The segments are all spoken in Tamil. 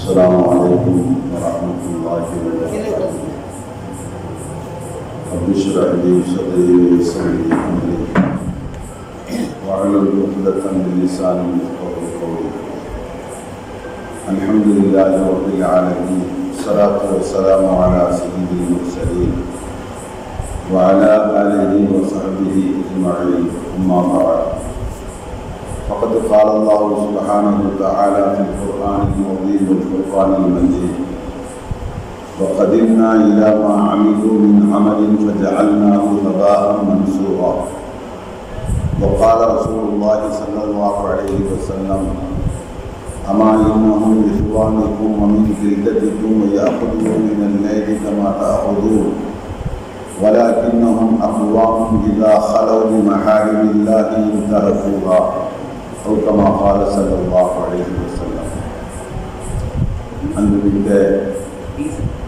السلام عليكم ورحمة الله وبركاته. رب اشرح لي صدري ويسر لي أمري واحلل عقدة من لساني يفقهوا قولي. الحمد لله رب العالمين، والصلاة والسلام على سيد المرسلين وعلى آله وصحبه أجمعين. أما بعد، فقد قال الله سبحانه وتعالى في القرآن العظيم والفرقان المجيد: وقدمنا إلى ما عملوا من عمل فجعلناه هباء منثورا. وقال رسول الله صلى الله عليه وسلم: أما إنهم إخوانكم ومن جلدتكم ويأخذون من الليل كما تأخذون ولكنهم أقوام إذا خلوا بمحارم الله انتهكوها أو كما قال صلى الله عليه وسلم. அன்புமிக்க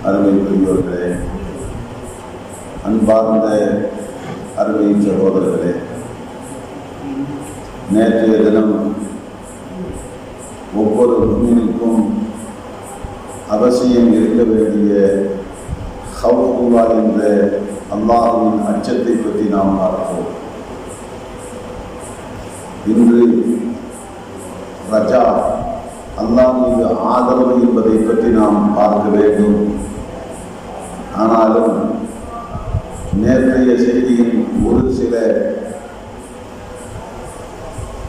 அருமை பெரியோர்களே, அன்பார்ந்த அருமை சகோதரர்களே, நேற்றைய தினம் ஒவ்வொரு முஸ்லிமுக்கும் அவசியம் இருக்க வேண்டிய ஹவுஃபுல்லா என்ற அல்லாஹ்வின் அச்சத்தை பற்றி நாம் பார்த்தோம். இன்று ரஜா, அல்லாஹ் மீது ஆதரவு என்பதை பற்றி நாம் பார்க்க வேண்டும். ஆனாலும் நேற்றைய செய்தியின் ஒரு சில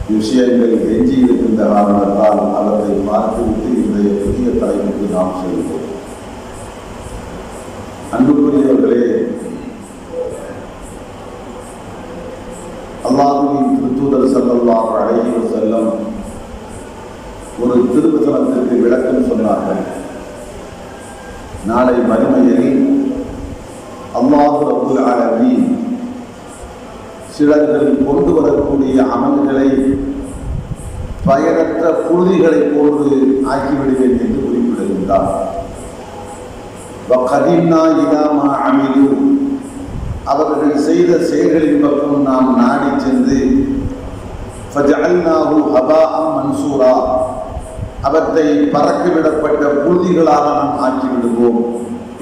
விஷயங்கள் எஞ்சி இருக்கின்ற காரணத்தால் அவற்றை பார்த்துவிட்டு இன்றைய புதிய தலைப்புக்கு நாம் செல்வோம். அன்புக்குரியவர்களே, அல்லாஹ்வின் திருத்தூதர் ஸல்லல்லாஹு அலைஹி வஸல்லம் ஒரு திருவசனத்திற்கு விளக்கம் சொன்னார்கள். நாளை மறுமையில் அல்லாஹ் ரப்புல் ஆலமீன் சிலர்கள் கொண்டு வரக்கூடிய அமல்களை பயனற்ற புழுதிகளை போன்று ஆக்கிவிடுவேன் என்று குறிப்பிடுகின்றார். வகதிம்னா இலா மா அமிலு, அவர்கள் செய்த செயல்களின் பக்கம் நாம் நாடி சென்று ஃபஜஅல்நாஹு ஹபாஅம் மன்சூரா, அவற்றை பறக்கவிடப்பட்ட புழுதிகளாக நாம் ஆக்கிவிடுவோம்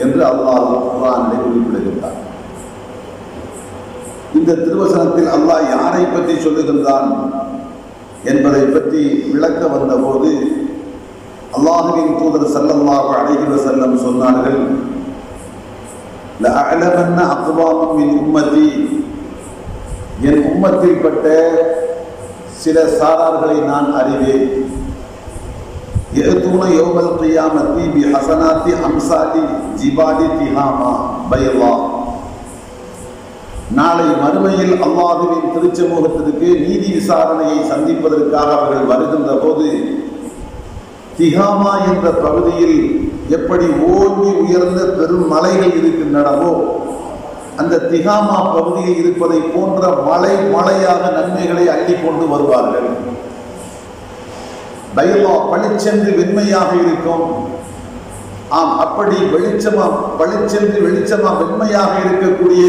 என்று அல்லாஹ் குர்ஆனிலே குறிப்பிடுகின்றார். இந்த திருவசனத்தில் அல்லாஹ் யாரை பற்றி சொல்லுகின்றான் என்பதை பற்றி விளக்க வந்தபோது அல்லாஹ்வின் தூதர் ஸல்லல்லாஹு அலைஹி வஸல்லம் சொன்னார்கள்: லஅலமன்ன அக்வாமம் மின் உம்மதி, என் உம்மத்தில் பட்ட சில சாரார்களை நான் அறிவேன். யஅதூன யௌமல் கியாமத்தி பி ஹஸனாத்தி அம்சாலி ஜிபாலி திஹாமா பைலா, நாளை மறுமையில் அல்லாஹ்வின் திருச்சமூகத்திற்கு நீதி விசாரணையை சந்திப்பதற்காக அவர்கள் வருகின்ற போது திஹாமா என்ற பகுதியில் எப்படி ஓங்கி உயர்ந்த பெரும் மலைகள் இருக்கின்றனவோ அந்த திஹாமா பகுதியில் இருப்பதை போன்ற மலையாக நன்மைகளை அள்ளி கொண்டு வருவார்கள். பைலா, பளிச்சென்று வெண்மையாக இருக்கும். ஆம், அப்படி வெளிச்சமா வெண்மையாக இருக்கக்கூடிய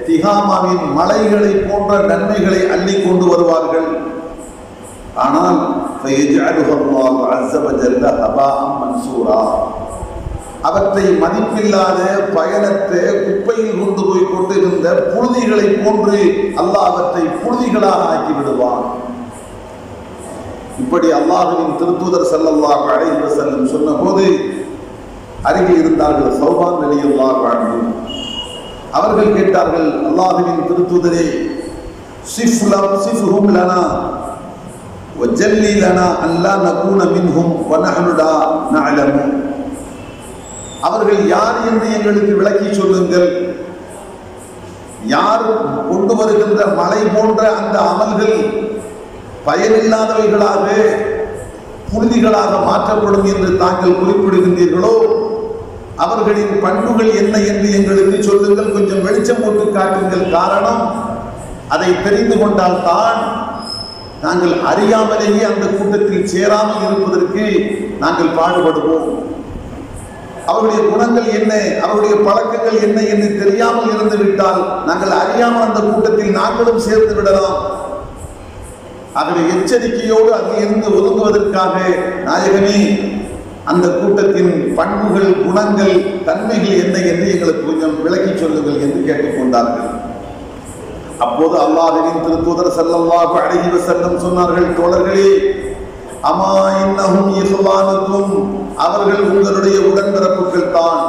திஹாமாவின் மலைகளை போன்ற நன்மைகளை அள்ளி கொண்டு வருவார்கள். ஆனால் அவற்றை மதிப்பில்லாத பயணத்தை குப்பையில் கொண்டு போய் கொண்டிருந்த புழுதிகளை போன்று அல்லாஹ் அவற்றை புழுதிகளாக ஆக்கி விடுவான். இப்படி அல்லாஹ்வின் திருத்தூதர் ஸல்லல்லாஹு அலைஹி வஸல்லம் சொன்ன போது அருகில் இருந்தார்கள் சௌபான் ரலியல்லாஹு அன்ஹு. அவர்கள் கேட்டார்கள்: அல்லாஹ்வின் திருத்தூதரே, சிஃப்ஹும் லனா வஜல்லி லனா அல்லா நகூன மின்ஹும் வநஹ்னு லா நஅலமு, அவர்கள் யார் என்று எங்களுக்கு விளக்கி சொல்லுங்கள். யார் கொண்டு வருகின்ற மலை போன்ற அந்த அமல்கள் பயனில்லாதவைகளாக புழுதிகளாக மாற்றப்படும் என்று தாங்கள் குறிப்பிடுகின்றீர்களோ, அவர்களின் பண்புகள் என்ன என்று எங்களுக்கு சொல்லுங்கள், கொஞ்சம் வெளிச்சம் போட்டு காட்டுங்கள். காரணம், அதை தெரிந்து கொண்டால் தான் நாங்கள் அறியாமலேயே அந்த கூட்டத்தில் சேராமல் இருப்பதற்கு நாங்கள் பாடுபடுவோம். அவருடைய குணங்கள் என்ன, அவருடைய பழக்கங்கள் என்ன என்று தெரியாமல் இருந்து விட்டால் நாங்கள் அறியாமல் அந்த கூட்டத்தில் நாங்களும் சேர்ந்து விடலாம். ஆகவே எச்சரிக்கையோடு அதிலிருந்து ஒதுங்குவதற்காக நாயகமே அந்த கூட்டத்தின் பண்புகள், குணங்கள், தன்மைகள் என்ன என்று எங்களுக்கு கொஞ்சம் விளக்கி சொல்லுங்கள் என்று கேட்டுக்கொண்டார்கள். அப்போது அல்லாஹ்வின் திருத்தூதர் ஸல்லல்லாஹு அலைஹி வஸல்லம் சொன்னார்கள், தோழர்களே, அமா இன்னஹும் இஹ்வானுக்கும், அவர்கள் உங்களுடைய உடன்பிறப்புகள் தான்.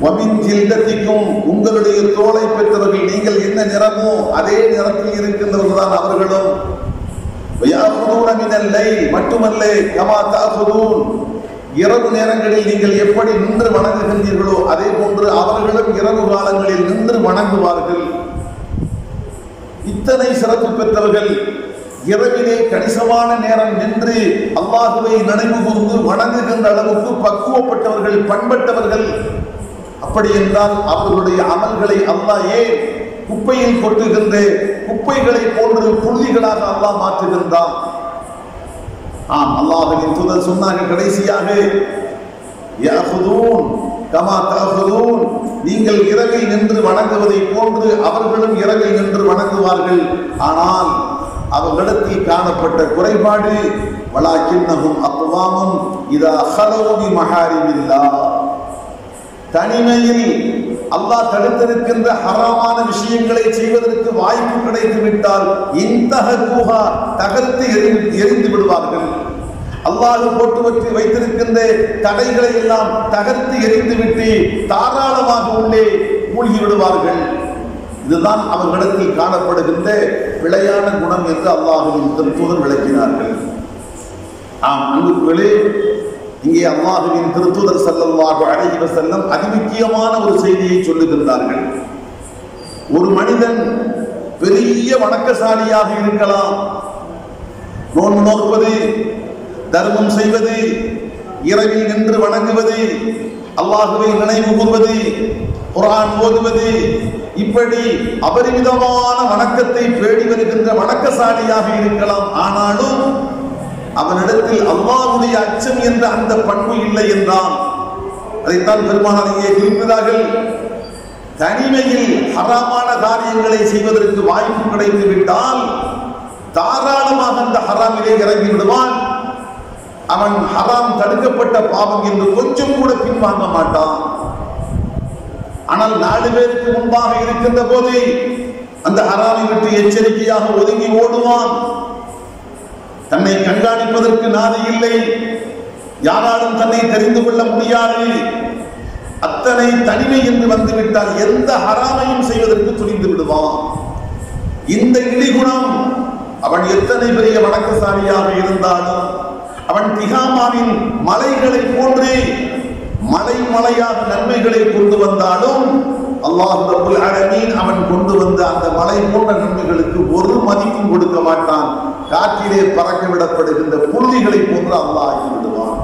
வமின் ஜில்தத்திக்கும், உங்களுடைய தோளை பெற்றவர்கள், நீங்கள் என்ன நிறமோ அதே நிறத்தில் இருக்கின்றவர்கள் தான் அவர்களும். வயஅஹுதுன மினல் லைல், மட்டுமல்ல கமா தஅஹுதுன், இரவு நேரங்களில் நீங்கள் எப்படி நின்று வணங்குகின்றீர்களோ அதே போன்று அவர்களும் இரவு காலங்களில் நின்று வணங்குவார்கள். இத்தனை சிறப்பு பெற்றவர்கள், இரவிலே கணிசமான நேரம் நின்று அல்லாஹுவை நினைவு கூர்ந்து வணங்குகின்ற அளவுக்கு பக்குவப்பட்டவர்கள், பண்பட்டவர்கள். அப்படி என்றால் அவர்களுடைய அமல்களை அல்லாஹ் ஏன் குப்பையில் கொட்டுகின்ற குப்பைகளை போன்று புள்ளிகளாக அல்லாஹ் மாற்றுகின்றான்? அல்லாஹ்வின் தூதர் சொன்னார்கள் கடைசியாக, யஅஹுதூன் கமா தஅஹுதூன், நீங்கள் இரவில் நின்று வணங்குவதை போன்று அவர்களும் இரவில் நின்று வணங்குவார்கள். ஆனால் அவர்களிடத்தில் காணப்பட்ட குறைபாடு, வலாக்கின்னஹும் அக்வாமுன் இதா ஹலவு பி மஹாரிமில்லாஹ், தனிமையில் அல்லாஹ் தடுத்திருக்கின்ற ஹராமான விஷயங்களை செய்வதற்கு வாய்ப்பு கிடைத்து விட்டால் இன்தஹூஹா, தகர்த்து எரிந்து விடுவார்கள். அல்லாஹ் போட்டு வைத்திருக்கின்ற தடைகளை எல்லாம் தகர்த்து எரிந்துவிட்டு தாராளமாக உள்ளே மூழ்கி விடுவார்கள். இதுதான் அவர்களிடத்தில் காணப்படுகின்ற பிழையான குணம் என்று அல்லாஹ்வின் திருத்தூதர் விளக்கினார்கள். அன்புகளே, இங்கே அல்லாஹ்வின் திருத்தூதர் ஸல்லல்லாஹு அலைஹி வஸல்லம் அதிமுக்கியமான ஒரு செய்தியை சொல்லுகின்றார்கள். ஒரு மனிதன் பெரிய வணக்கசாலியாக இருக்கலாம், நோன்பு நோற்பது, தர்மம் செய்வது, இரவில் நின்று வணங்குவது, அல்லாஹுவை நினைவு கூர்வது, குர்ஆன் ஓதுவது, இப்படி அபரிமிதமான வணக்கத்தை பேடி வருகின்ற வணக்கசாலியாக இருக்கலாம். ஆனாலும் அவனிடத்தில் அல்லாஹ்வுடைய அச்சம் என்ற அந்த பண்பு இல்லை என்றால், அதைத்தான் பெருமானார் இங்கே குறிப்பிட்டார்கள், தனிமையில் ஹராமான காரியங்களை செய்வதற்கு வாய்ப்பு கிடைத்து விட்டால் தாராளமாக அந்த ஹராமிலே இறங்கி விடுவான். அவன் ஹராம் தடுக்கப்பட்ட பாவம் என்று கொஞ்சம் கூட பின்வாங்க மாட்டான். ஆனால் 4 பேருக்கு முன்பாக இருக்கின்ற போது அந்த ஹராமை விட்டு எச்சரிக்கையாக ஒதுங்கி ஓடுவான். தன்னை கண்காணிப்பதற்கு நாதி இல்லை, யாராலும் தன்னை தெரிந்து கொள்ள முடியாது. அத்தனை தனிமை என்று வந்துவிட்டால் எந்த ஹராமையும் செய்வதற்கு துணிந்து விடுவான். இந்த இழிகுணம் அவன் எத்தனை பெரிய வணக்கசாலியாக இருந்தாலும், அவன் திகாமாவின் மலைகளை போன்று மலை மலையாக நன்மைகளை கொண்டு வந்தாலும் அல்லாஹ் ரப்பல் ஆலமீன் அவன் கொண்டு வந்த அந்த மலை போன்ற நன்மைகளுக்கு ஒரு மதிப்பும் கொடுக்க மாட்டான். காற்றிலே பறக்க விடப்படுகின்ற புழுதிகளை போன்று அல்லாஹ் ஆக்கி விடுவான்.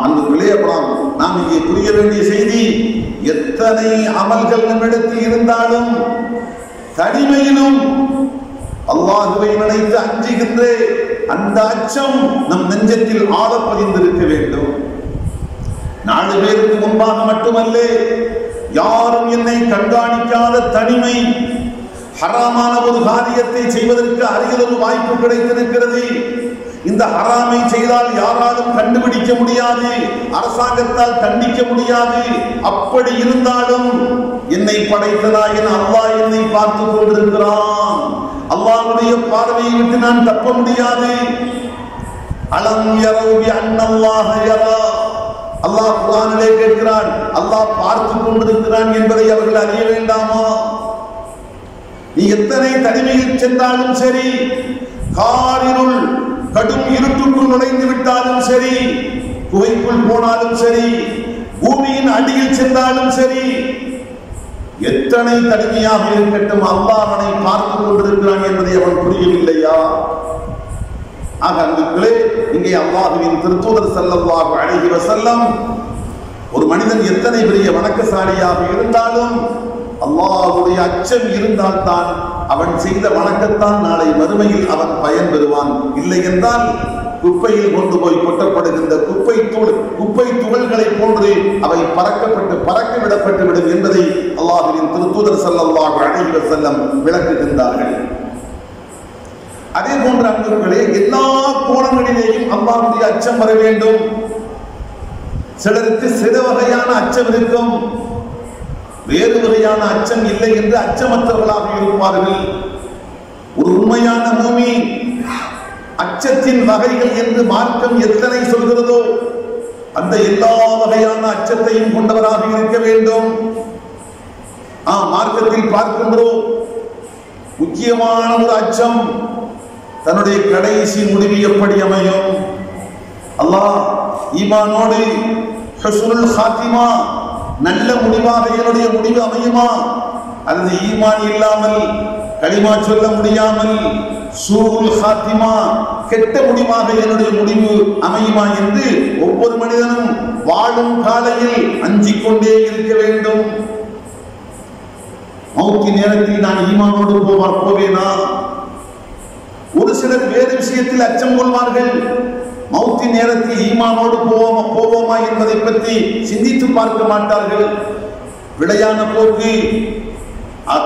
அந்த விளையாடலாம். நாம் இங்கே புரிய வேண்டிய செய்தி, எத்தனை அமல்கள் நம்மிடத்தில் இருந்தாலும் தனிமையிலும் அல்லாஹுவை நினைத்து அஞ்சுகின்ற அந்த அச்சம் நம் நெஞ்சத்தில் ஆழ பதிந்திருக்க வேண்டும். 4 பேருக்கு முன்பாக மட்டுமல்ல, யாரும் என்னை கண்காணிக்காத தனிமை, ஹராமான ஒரு காரியத்தை செய்வதற்கு அருகில் வாய்ப்பு கிடைத்திருக்கிறது. இந்த ஹராமை செய்தால் யாராலும் கண்டுபிடிக்க முடியாது, அரசாங்கத்தால் தண்டிக்க முடியாது. அப்படி இருந்தாலும் என்னை படைத்ததாயின் அல்லாஹ் என்னை பார்த்து கொண்டிருக்கிறான். அல்லாஹ்வுடைய பார்வையை விட்டு நான் தப்ப முடியாது. அலம் யரவு அன்னல்லாஹ யரா, அல்லாஹ் குர்ஆனிலே கேட்கிறான், அல்லாஹ் பார்த்து கொண்டிருக்கிறான் என்பதை அவர்கள் அறிய வேண்டாமா? நீ எத்தனை தனிமையில் சென்றாலும் சரி, காரிருள் கடும் இருட்டுக்குள் நுழைந்து விட்டாலும் சரி, குகைக்குள் போனாலும் சரி, பூமியின் அடியில் சென்றாலும் சரி, எத்தனை தனிமையாக இருக்கட்டும் அல்லாஹ் அவனை பார்த்து கொண்டிருக்கிறான் என்பதை அவன் புரியவில்லையா? ஆக அன்புகளே, இங்கே அல்லாஹ்வின் திருத்தூதர் ஸல்லல்லாஹு அலைஹி வஸல்லம் ஒரு மனிதன் எத்தனை பெரிய வணக்கசாலியாக இருந்தாலும் அல்லாஹ்வுடைய அச்சம் இருந்தால்தான் அவன் செய்த வணக்கத்தான் நாளை மறுமையில் அவன் பயன் பெறுவான். இல்லை என்றால் குப்பையில் கொண்டு போய் கொட்டப்படுகின்ற குப்பை துகள்களை போன்று அவை பறக்க விடப்பட்டு விடும் என்பதை அல்லாஹ்வின் திருத்தூதர் ஸல்லல்லாஹு அலைஹி வஸல்லம் விளக்குகின்றார்கள். அதே போன்ற அன்பர்களே, எல்லா கோணங்களிலேயும் அல்லாஹ் அல்லாஹ்வுடைய அச்சம் வர வேண்டும். சிலருக்கு சில வகையான அச்சம் இருக்கும், வேறு வகையான அச்சம் இல்லை என்று அச்சமற்றவர்களாக இருப்பார்கள். ஒரு உண்மையான மூமின் அச்சத்தின் வகைகள் என்று மார்க்கம் எத்தனை சொல்கிறதோ அந்த எல்லா வகையான அச்சத்தையும் கொண்டவராக இருக்க வேண்டும். மார்க்கத்தில் பார்க்கின்றோம், முக்கியமான ஒரு அச்சம் தன்னுடைய கடைசி முடிவு எப்படி அமையும். அல்லாஹ் ஈமானோடு ஹுஸ்னுல் ஹாத்திமா, நல்ல முடிவாக என்னுடைய முடிவு அமையுமா, அல்லது ஈமான் இல்லாமல் கலிமா சொல்ல முடியாமல் சூல் ஹாத்திமா, கெட்ட முடிவாக என்னுடைய முடிவு அமையுமா என்று ஒவ்வொரு மனிதனும் வாழும் காலையில் அஞ்சிக் கொண்டே இருக்க வேண்டும். மௌத்தி நேரத்தில் நான் ஈமானோடு போவேனா? ஒரு சிலர் வேறு விஷயத்தில் அச்சம் கொள்வார்கள். மௌத்தி நேரத்தில் ஈமானோடு போவோமா என்பதை பற்றி சிந்தித்து பார்க்க மாட்டார்கள். விளையான போக்கு,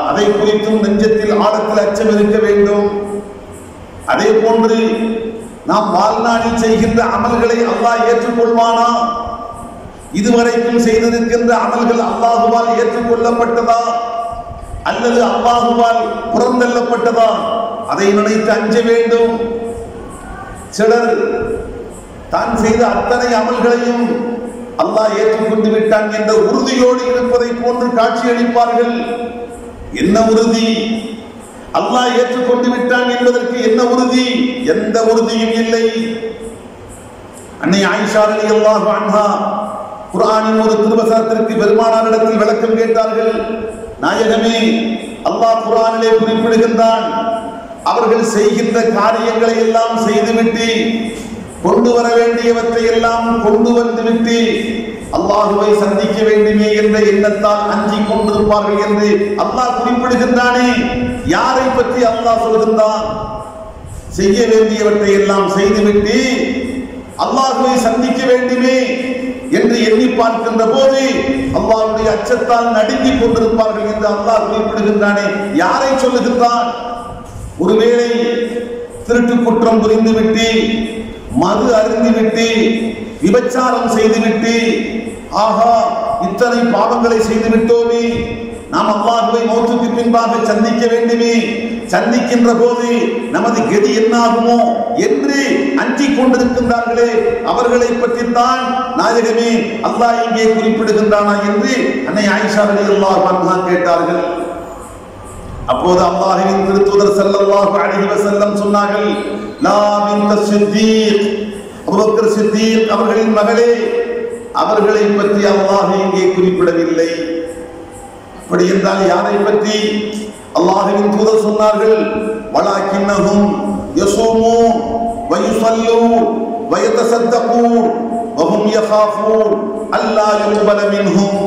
அதை குறித்தும் நெஞ்சத்தில் ஆழத்தில் அச்சம் இருக்க வேண்டும். அதே போன்று நாம் வாழ்நாளில் செய்கின்ற அமல்களை அல்லாஹ் ஏற்றுக்கொள்வானா? இதுவரைக்கும் செய்திருக்கின்ற அமல்கள் அல்லாஹுவால் ஏற்றுக்கொள்ளப்பட்டதா அல்லது அல்லாஹுவால் புறந்தள்ளப்பட்டதா? அதை நினைத்து அஞ்ச வேண்டும். சிலர் தான் செய்த அத்தனை அமல்களையும் அல்லாஹ் ஏற்றுக்கொண்டு விட்டான் என்ற உறுதியோடு இருப்பதை போன்று காட்சியளிப்பார்கள். என்ன உறுதி? அல்லாஹ் ஏற்றுக்கொண்டு விட்டான் என்பதற்கு என்ன உறுதி? எந்த உறுதியும் இல்லை. அன்னை ஆயிஷா ரலியல்லாஹு அன்ஹா குர்ஆனின் ஒரு திருவசனத்திற்கு பெருமானாரிடத்தில் விளக்கம் கேட்டார்கள். நாயகமே, அல்லாஹ் குர்ஆனிலே குறிப்பிடுகின்றான், அவர்கள் செய்கின்ற காரியங்களை எல்லாம் செய்துவிட்டு கொண்டு வர வேண்டியவற்றை எல்லாம் கொண்டு வந்துவிட்டு அல்லாஹுவை சந்திக்க வேண்டுமே என்ற எண்ணத்தால் அஞ்சிக் கொண்டிருப்பார்கள் என்று அல்லாஹ் குறிப்பிடுகின்றானே. யாரை பற்றி அல்லாஹ் சொல்கின்றான்? செய்ய வேண்டியவற்றை எல்லாம் செய்துவிட்டு அல்லாஹுவை சந்திக்க வேண்டுமே என்று எண்ணி பார்க்கின்ற போது அல்லாஹ்வுடைய அச்சத்தால் நடுங்கிக் கொண்டிருப்பார்கள் என்று அல்லாஹ் குறிப்பிடுகின்றானே. யாரை சொல்லுகின்றான்? ஒருவேளை திருட்டு குற்றம் புரிந்துவிட்டு, மது அருந்திவிட்டு, விபச்சாரம் செய்துவிட்டு, ஆஹா இத்தனை பாவங்களை செய்துவிட்டோமே, நாம் அல்லாஹ்வை மௌத்துக்கு பின்பாக சந்திக்க வேண்டுமே, சந்திக்கின்ற போது நமது கதி என்னாகுமோ என்று அஞ்சிக் கொண்டிருக்கின்றார்களே, அவர்களை பற்றித்தான் நாயகமே அல்லாஹ் இங்கே குறிப்பிடுகின்றானா என்று அன்னை ஆயிஷா ரலியல்லாஹு அன்ஹா கேட்டார்கள். அப்போது அல்லாஹ்வின் திருத்தூதர் ஸல்லல்லாஹு அலைஹி வஸல்லம் சொன்னார்கள், லா பின்த சித்தீக், அபூபக்கர் சித்தீக் அவர்களின் மகளே, அவர்களை பற்றி அல்லாஹ் இங்கே குறிப்பிடவில்லை. அப்படி என்றால் யாரை பற்றி? அல்லாஹ்வின் தூதர் சொன்னார்கள், வலாக்கின்னஹும் யஸூமூன் வயுஸல்லூன் வயதஸத்தகூன் வஹும் யகாஃபூன் அல்லா யுக்பல மின்ஹும்.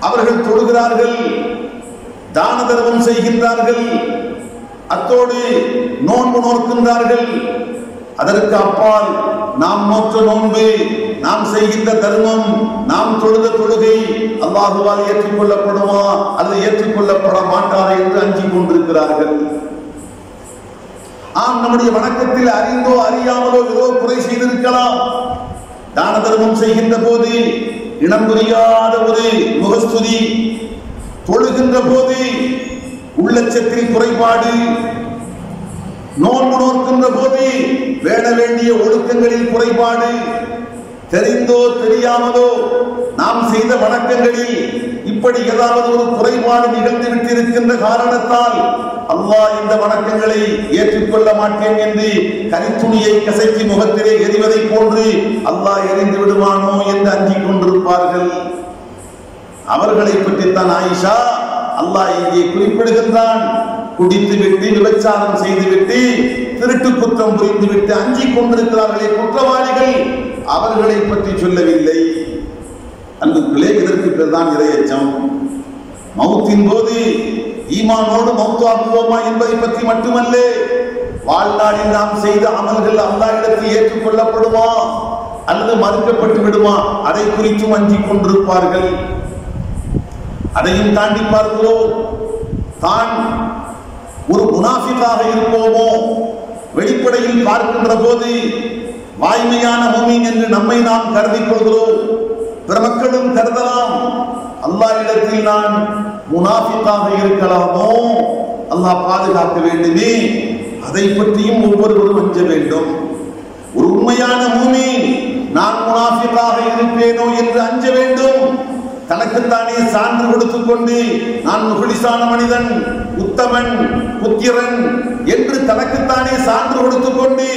அவர்கள் தொழுகிறார்கள், தான தர்மம் செய்கின்றார்கள், அத்தோடு நோன்பு நோக்கின்றார்கள். அதற்கு அப்பால் நாம் நோற்ற நோன்பு, நாம் செய்கின்ற தர்மம், நாம் தொழுத தொழுகை அல்லாஹுவால் ஏற்றுக்கொள்ளப்படுமா அல்லது ஏற்றுக்கொள்ளப்பட மாட்டாரா என்று அஞ்சிக் கொண்டிருக்கிறார்கள். நம்முடைய வணக்கத்தில் அறிந்தோ அறியாமலோ ஏதோ குறை செய்திருக்கலாம். தான தர்மம் செய்கின்ற போது இனம் புரியாத ஒரு முகஸ்துதி, தொழுகின்ற போது உள்ளச்சத்தில் குறைபாடு, நோன்பு நோக்கின்ற போது வேட வேண்டிய ஒழுக்கங்களில் குறைபாடு, தெரிந்தோ தெரியாமலோ நாம் செய்த வணக்கங்களில் இப்படி ஏதாவது ஒரு குறைபாடு நிகழ்ந்து விட்டிருக்கின்ற காரணத்தால் அல்லாஹ் இந்த வணக்கங்களை ஏற்றுக்கொள்ள மாட்டேன் என்று கரித்துணியை கசக்கி முகத்திலே எறிவதை போன்று அல்லாஹ் எறிந்து விடுவானோ என்று அஞ்சிக் கொண்டிருப்பார்கள். அவர்களை பற்றித்தான் ஆயிஷா அல்லாஹ் இங்கே குறிப்பிடுகின்றான். குடித்து விட்டு, விபச்சாரம் செய்துவிட்டு, திருட்டு குற்றம் புரிந்துவிட்டு அஞ்சிக் கொண்டிருக்கிறார்களே குற்றவாளிகள், அவர்களை பற்றி சொல்லவில்லை. அன்புக்குள்ளே, இதற்கு பேர்தான் இறையச்சம். மௌத்தின் போது ஈமானோடு மௌத்தாகுவோமா என்பதை பற்றி மட்டுமல்ல, வாழ்நாளில் நாம் செய்த அமல்கள் அல்லாஹ்விடத்தில் ஏற்றுக்கொள்ளப்படுமா அல்லது மறுக்கப்பட்டு விடுமா, அதை குறித்தும் அஞ்சிக் கொண்டிருப்பார்கள். அதையும் தாண்டி பார்க்கிறோம், தான் ஒரு முனாஃபிகாக இருப்போமோ, வெளிப்படையில் பார்க்கின்ற போது வாய்மையான முஃமின் என்று நம்மை நாம் கருதிக் கொள்கிறோம். பிற மக்களும் கருதலாம். அல்லாஹ்விடத்தில் நான் முனாஃபிக்காக இருக்கலாமோ? அல்லாஹ் பாதுகாக்க வேண்டுமே. அதை பற்றியும் ஒவ்வொருவரும் அஞ்ச வேண்டும். ஒரு உண்மையான முஃமின் நான் முனாஃபிக்காக இருப்பேனோ என்று அஞ்ச வேண்டும். தனக்குத்தானே சான்று கொடுத்துக் கொண்டு நான் முகலிசான மனிதன், உத்தமன், புத்திரன் என்று தனக்குத்தானே சான்று கொடுத்துக் கொண்டு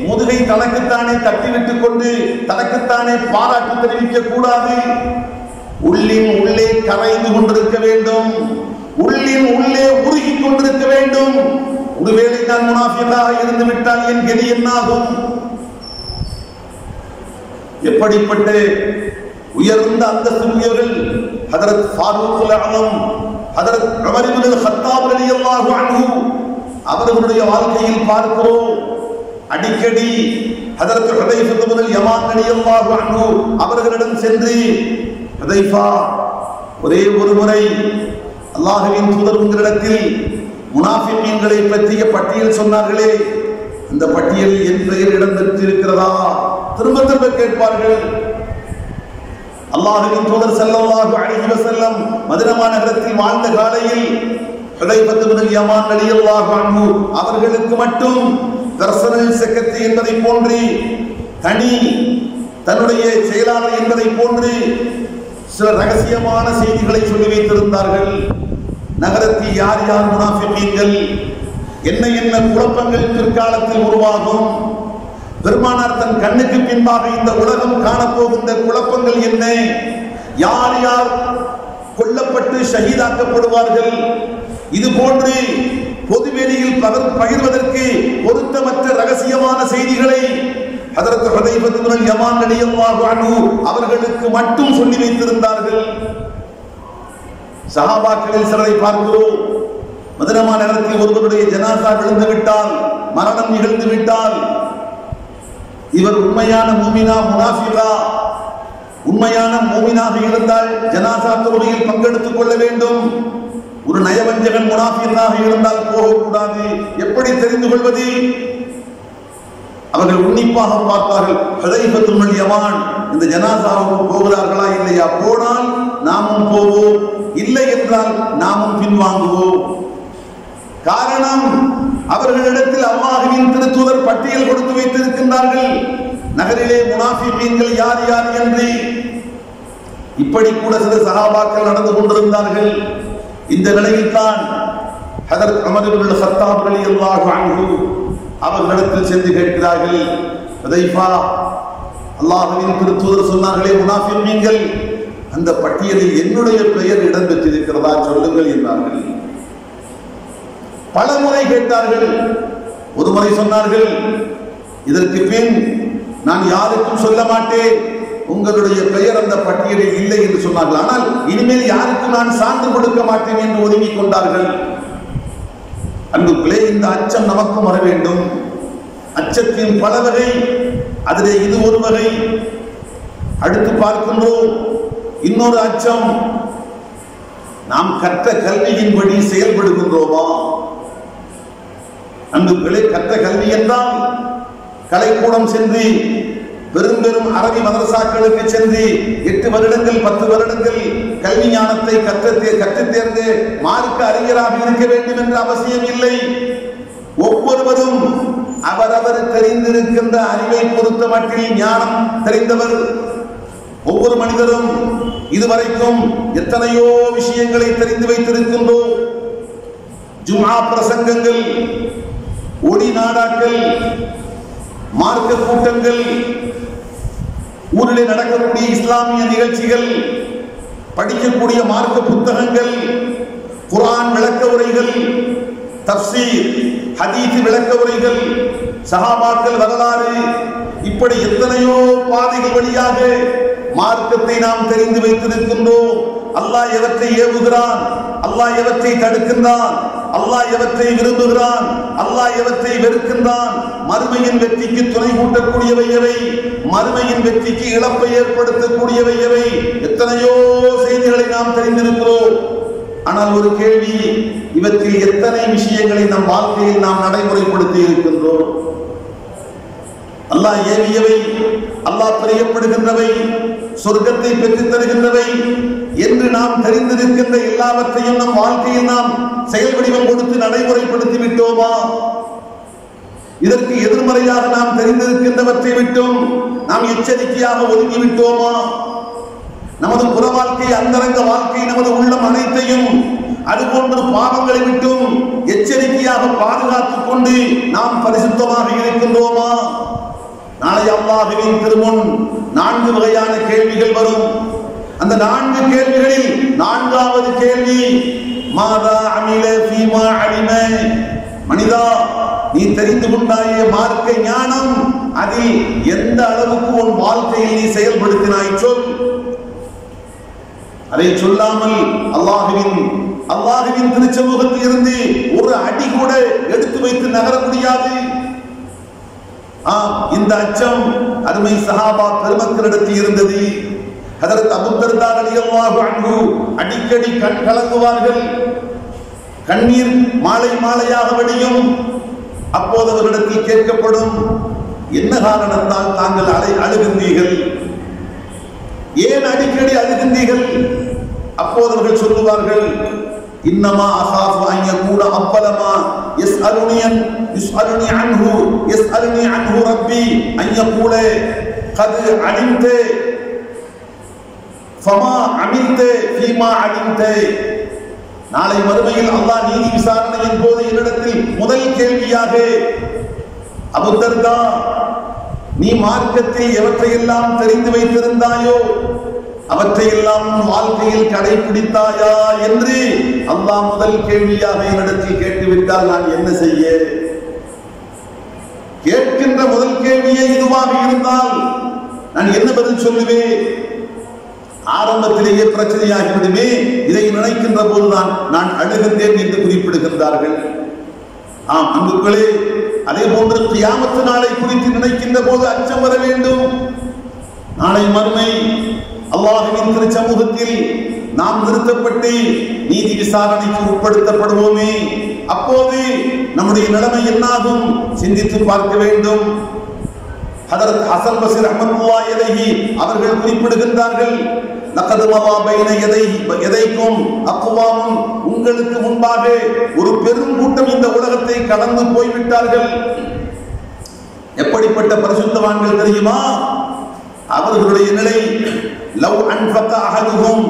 முதுகை தனக்குத்தானே தட்டிவிட்டுக் கொண்டு தனக்குத்தானே பாராட்டு தெரிவிக்க கூடாது. உள்ளின் உள்ளே கரைந்து கொண்டிருக்க வேண்டும். உள்ளின் உள்ளே உருகி கொண்டிருக்க வேண்டும். ஒருவேளை நான் முனாஃபிக்காக இருந்து விட்டால் என் கதி என்னாகும்? எப்படிப்பட்ட உயர்ந்த அந்தஸ்துடையவர்கள் ஹஜ்ரத் ஃபாரூக் அல்-அஸம், ஹஜ்ரத் உமர் இப்னு அல்-கத்தாப் ரலியல்லாஹு அன்ஹு அவர்களுடைய வாழ்க்கையில் பார்க்கிறோம். அடிக்கடி ஹஜ்ரத் ஹுதைஃபா இப்னு அல்-யமான் ரலியல்லாஹு அன்ஹு அவர்களிடம் சென்று, ஹுதைஃபா, ஒரே ஒரு முறை அல்லாஹ்வின் தூதர் உங்களிடத்தில் முனாஃபிகீன்களை பற்றிய பட்டியல் சொன்னார்களே, அந்த பட்டியலில் என் பெயர் இடம் பெற்றிருக்கிறதா? திரும்ப திரும்ப கேட்பார்கள். அல்லாஹ்வின் தூதர் ஸல்லல்லாஹு அலைஹி வஸல்லம் மதீனா நகரத்தில் வாழ்ந்த காலையில் ஹுதைஃபா இப்னு அல்-யமான் ரலியல்லாஹு அன்ஹு அவர்களுக்கு மட்டும் பர்சனல் செக்ரட்டரி என்பதை போன்று, தனி தன்னுடைய செயலாளர் என்பதை போன்று சில ரகசியமான செய்திகளை சொல்லி வைத்திருந்தார்கள். நகரத்தில் யார் யார் முனாஃபிகீன்கள், என்ன என்ன குழப்பங்கள் பிற்காலத்தில் உருவாகும், பெருமானார் தன் கண்ணுக்கு பின்பாக இந்த உலகம் காணப்போகின்ற குழப்பங்கள் என்ன, யார் யார் கொல்லப்பட்டு ஷஹீதாக்கப்படுவார்கள், இது போன்று பொதுவெளியில் பகிர்வதற்கு பொருத்தமற்ற ரகசியமான செய்திகளை ஹஜ்ரத் ஹுதைஃபா இப்னு அல்-யமான் ரலியல்லாஹு அன்ஹு அவர்களுக்கு மட்டும் சொல்லி வைத்திருந்தார்கள். சஹாபாக்களில் சிலரை பார்க்கிறோம். மதீனா நகரத்தில் ஒருவருடைய ஜனாசா விழுந்து விட்டால், மரணம் நிகழ்ந்து விட்டால், இவர் உண்மையான முஃமினா முனாஃபிகா? உண்மையான முஃமினாக இருந்தால் ஜனாசா தொழுகையில் பங்கெடுத்துக் கொள்ள வேண்டும். ஒரு நயவஞ்சகன் முனாஃபிகாக இருந்தால் போகக்கூடாது. எப்படி தெரிந்து கொள்வது? அவர்கள் உன்னிப்பாக பார்ப்பார்கள். ஹுதைஃபா இப்னு அல்-யமான் இந்த ஜனாசாவுக்கு போகிறார்களா இல்லையா? போனால் நாமும் போவோம், இல்லை என்றால் நாமும் பின்வாங்குவோம். காரணம், அவர்களிடத்தில் அல்லாஹ்வின் திருத்தூதர் பட்டியல் கொடுத்து வைத்திருக்கின்றார்கள். நகரிலே முனாஃபிகீன்கள் யார் யார் என்று. இப்படி கூட சில சஹாபாக்கள் நடந்து கொண்டிருந்தார்கள். இந்த நிலையில் தான் ஹஜ்ரத் உமர் இப்னு அல்-கத்தாப் ரலியல்லாஹு அன்ஹு அவர்களிடத்தில் சென்று கேட்கிறார்கள், ஹுதைஃபா, அல்லாஹ்வின் திருத்தூதர் சொன்னார்களே முனாஃபிகீன்கள், அந்த பட்டியலில் என்னுடைய பெயர் இடம் பெற்றிருக்கிறதா சொல்லுங்கள் என்றார்கள். பல முறை கேட்டார்கள். ஒரு முறை சொன்னார்கள், இதற்கு பின் நான் யாருக்கும் சொல்ல மாட்டேன், உங்களுடைய பெயர் அந்த பட்டியலில் இல்லை என்று சொன்னார்கள். ஆனால் இனிமேல் யாருக்கும் நான் சான்று கொடுக்க மாட்டேன் என்று ஒதுங்கிக் கொண்டார்கள். அன்புக்குள்ளே, இந்த அச்சம் நமக்கும் வர வேண்டும். அச்சத்தின் பல வகை, அதிலே இது ஒரு வகை. அடுத்து பார்க்கின்றோம் இன்னொரு அச்சம், நாம் கற்ற கல்வியின்படி செயல்படுகின்றோமா? அன்புக்குள்ளே, கற்ற கல்வி என்றால் கலைக்கூடம் சென்று பெரும் பெரும் அரபி மதரசாக்களுக்கு சென்று 8 வருடங்கள் 10 வருடங்கள் கல்வி ஞானத்தை கற்றுத் தேர்ந்து மார்க்க அறிஞராக இருக்க வேண்டும் என்ற அவசியம் இல்லை. ஒவ்வொருவரும் அவரவர் தெரிந்திருக்கின்ற அறிவை பொறுத்த மட்டில் ஞானம் தெரிந்தவர். ஒவ்வொரு மனிதரும் இதுவரைக்கும் எத்தனையோ விஷயங்களை தெரிந்து வைத்திருக்கின்றோம். ஜும்ஆ பிரசங்கங்கள், ஒளி நாடாக்கள், மார்க்க கூட்டங்கள், ஊரிலே நடக்கக்கூடிய இஸ்லாமிய நிகழ்ச்சிகள், படிக்கக்கூடிய மார்க்க புத்தகங்கள், குர்ஆன் விளக்க உரைகள், தஃப்சீர், ஹதீஸ் விளக்க உரைகள், சஹாபாக்கள் வரலாறு, இப்படி எத்தனையோ பாதைகள் வழியாக மார்க்கத்தை நாம் தெரிந்து வைத்திருக்கின்றோம். அல்லாஹ் எவற்றை ஏவுகிறான், அல்லாஹ் எவற்றை தடுக்கின்றான், அல்லாஹ் எவற்றை விரும்புகிறான், அல்லாஹ் எவற்றை வெறுக்கின்றான், மறுமையின் வெற்றிக்கு துணை கூட்டக்கூடியவை எவை, மறுமையின் வெற்றிக்கு இழப்பை ஏற்படுத்தக்கூடியவை எவை, எத்தனையோ செய்திகளை நாம் தெரிந்திருக்கிறோம். ஆனால் ஒரு கேள்வி, இவற்றில் எத்தனை விஷயங்களை நம் வாழ்க்கையில் நாம் நடைமுறைப்படுத்தி இருக்கின்றோம்? அல்லாஹ் ஏவியவை, அல்லாஹ் பிரியப்படுகின்றவை, சொர்க்கத்தை பெற்றுத் தருகின்றவை என்று நாம் தெரிந்திருக்கின்ற எல்லாவற்றையும் நம் வாழ்க்கையில் நாம் செயல் வடிவம் கொடுத்து நடைமுறைப்படுத்தி விட்டோமா? இதற்கு எதிர்மறையாக நாம் தெரிந்திருக்கின்றவற்றை விட்டும் நாம் எச்சரிக்கையாக ஒதுங்கிவிட்டோமா? நமது புற வாழ்க்கை, அந்தரங்க வாழ்க்கை, நமது உள்ளம் அனைத்தையும் அதுபோன்ற பாவங்களை விட்டும் எச்சரிக்கையாக பாதுகாத்துக் கொண்டு நாம் பரிசுத்தமாக இருக்கின்றோமா? நாளை அல்லாஹ்வின் திருமுன் 4 வகையான கேள்விகள் வரும். அந்த 4 கேள்விகளில் 4வது கேள்வி, மாதா அமில ஃபீமா அலிம, மனிதா நீ தெரிந்து கொண்டாயே மார்க்க ஞானம், அதில் எந்த அளவுக்கு உன் வாழ்க்கையை நீ செயல்படுத்தினாய் சொல். அதை சொல்லாமல் அல்லாஹ்வின் திருச்சமூகத்தில் இருந்து ஒரு அடி கூட எடுத்து வைத்து நகர முடியாது. இந்த அச்சம் அருமை சஹாபா பெருமக்களிடத்தில் இருந்தது. ஹஜ்ரத் அபூ தர்தா ரலியல்லாஹு அன்ஹு அடிக்கடி கண் கலங்குவார்கள். கண்ணீர் மாலை மாலையாக வடியும். அப்போது அவரிடத்தில் கேட்கப்படும், என்ன காரணத்தால் தாங்கள் அழுகின்றீர்கள், ஏன் அடிக்கடி அழுகின்றீர்கள்? அப்போது அவர்கள் சொல்லுவார்கள், இன்னமா அகாஃபு அன் யகூன அவ்வலமா யஸ்அலுனி அன்ஹு ரப்பி அன் யகூல கத் அலிம்த ஃபமா அமில்த ஃபீமா அலிம்த. நாளை மறுமையில் அல்லாஹ் நீதி விசாரணையின் போது என்னிடத்தில் முதல் கேள்வியாக, அபூ தர்தா நீ மார்க்கத்தில் எவற்றையெல்லாம் தெரிந்து வைத்திருந்தாயோ அவற்றையெல்லாம் வாழ்க்கையில் கடைபிடித்தாயா என்று அல்லாஹ் முதல் கேள்வியாக என்னிடத்தில் கேட்டுவிட்டால் நான் என்ன செய்ய? கேட்கின்ற முதல் கேள்வியே இதுவாக இருந்தால் நான் என்ன பதில் சொல்லுவேன்? ஆரம்பத்திலேயே பிரச்சனையாகிவிடுமே. இதை நினைக்கின்ற போதுதான் நான் அழுகின்றேன் என்று குறிப்பிடுகின்றார்கள். அன்புகளே, அதே போன்று கியாமத்து நாளை குறித்து நினைக்கின்ற போது அச்சம் வர வேண்டும். நாளை மறுமை அல்லாஹ்வின் திருச்சமூகத்தில் நாம் நிறுத்தப்பட்டு நீதி விசாரணைக்கு உட்படுத்தப்படுவோமே, அப்போது நம்முடைய நிலைமை என்னாகும் சிந்தித்து பார்க்க வேண்டும். ஹஜ்ரத் ஹஸன் பஸ்ரி ரஹ்மத்துல்லாஹி அலைஹி அவர்கள் குறிப்பிடுகின்றார்கள், லகத் மதா பைன யதைக்கும் அக்வாமுன், உங்களுக்கு முன்பாக ஒரு பெரும் கூட்டம் இந்த உலகத்தை கடந்து போய்விட்டார்கள். எப்படிப்பட்ட பரிசுத்தவான்கள் தெரியுமா? அவர்களுடைய நிலை, லவ் அன்ஃபக அஹதுஹும்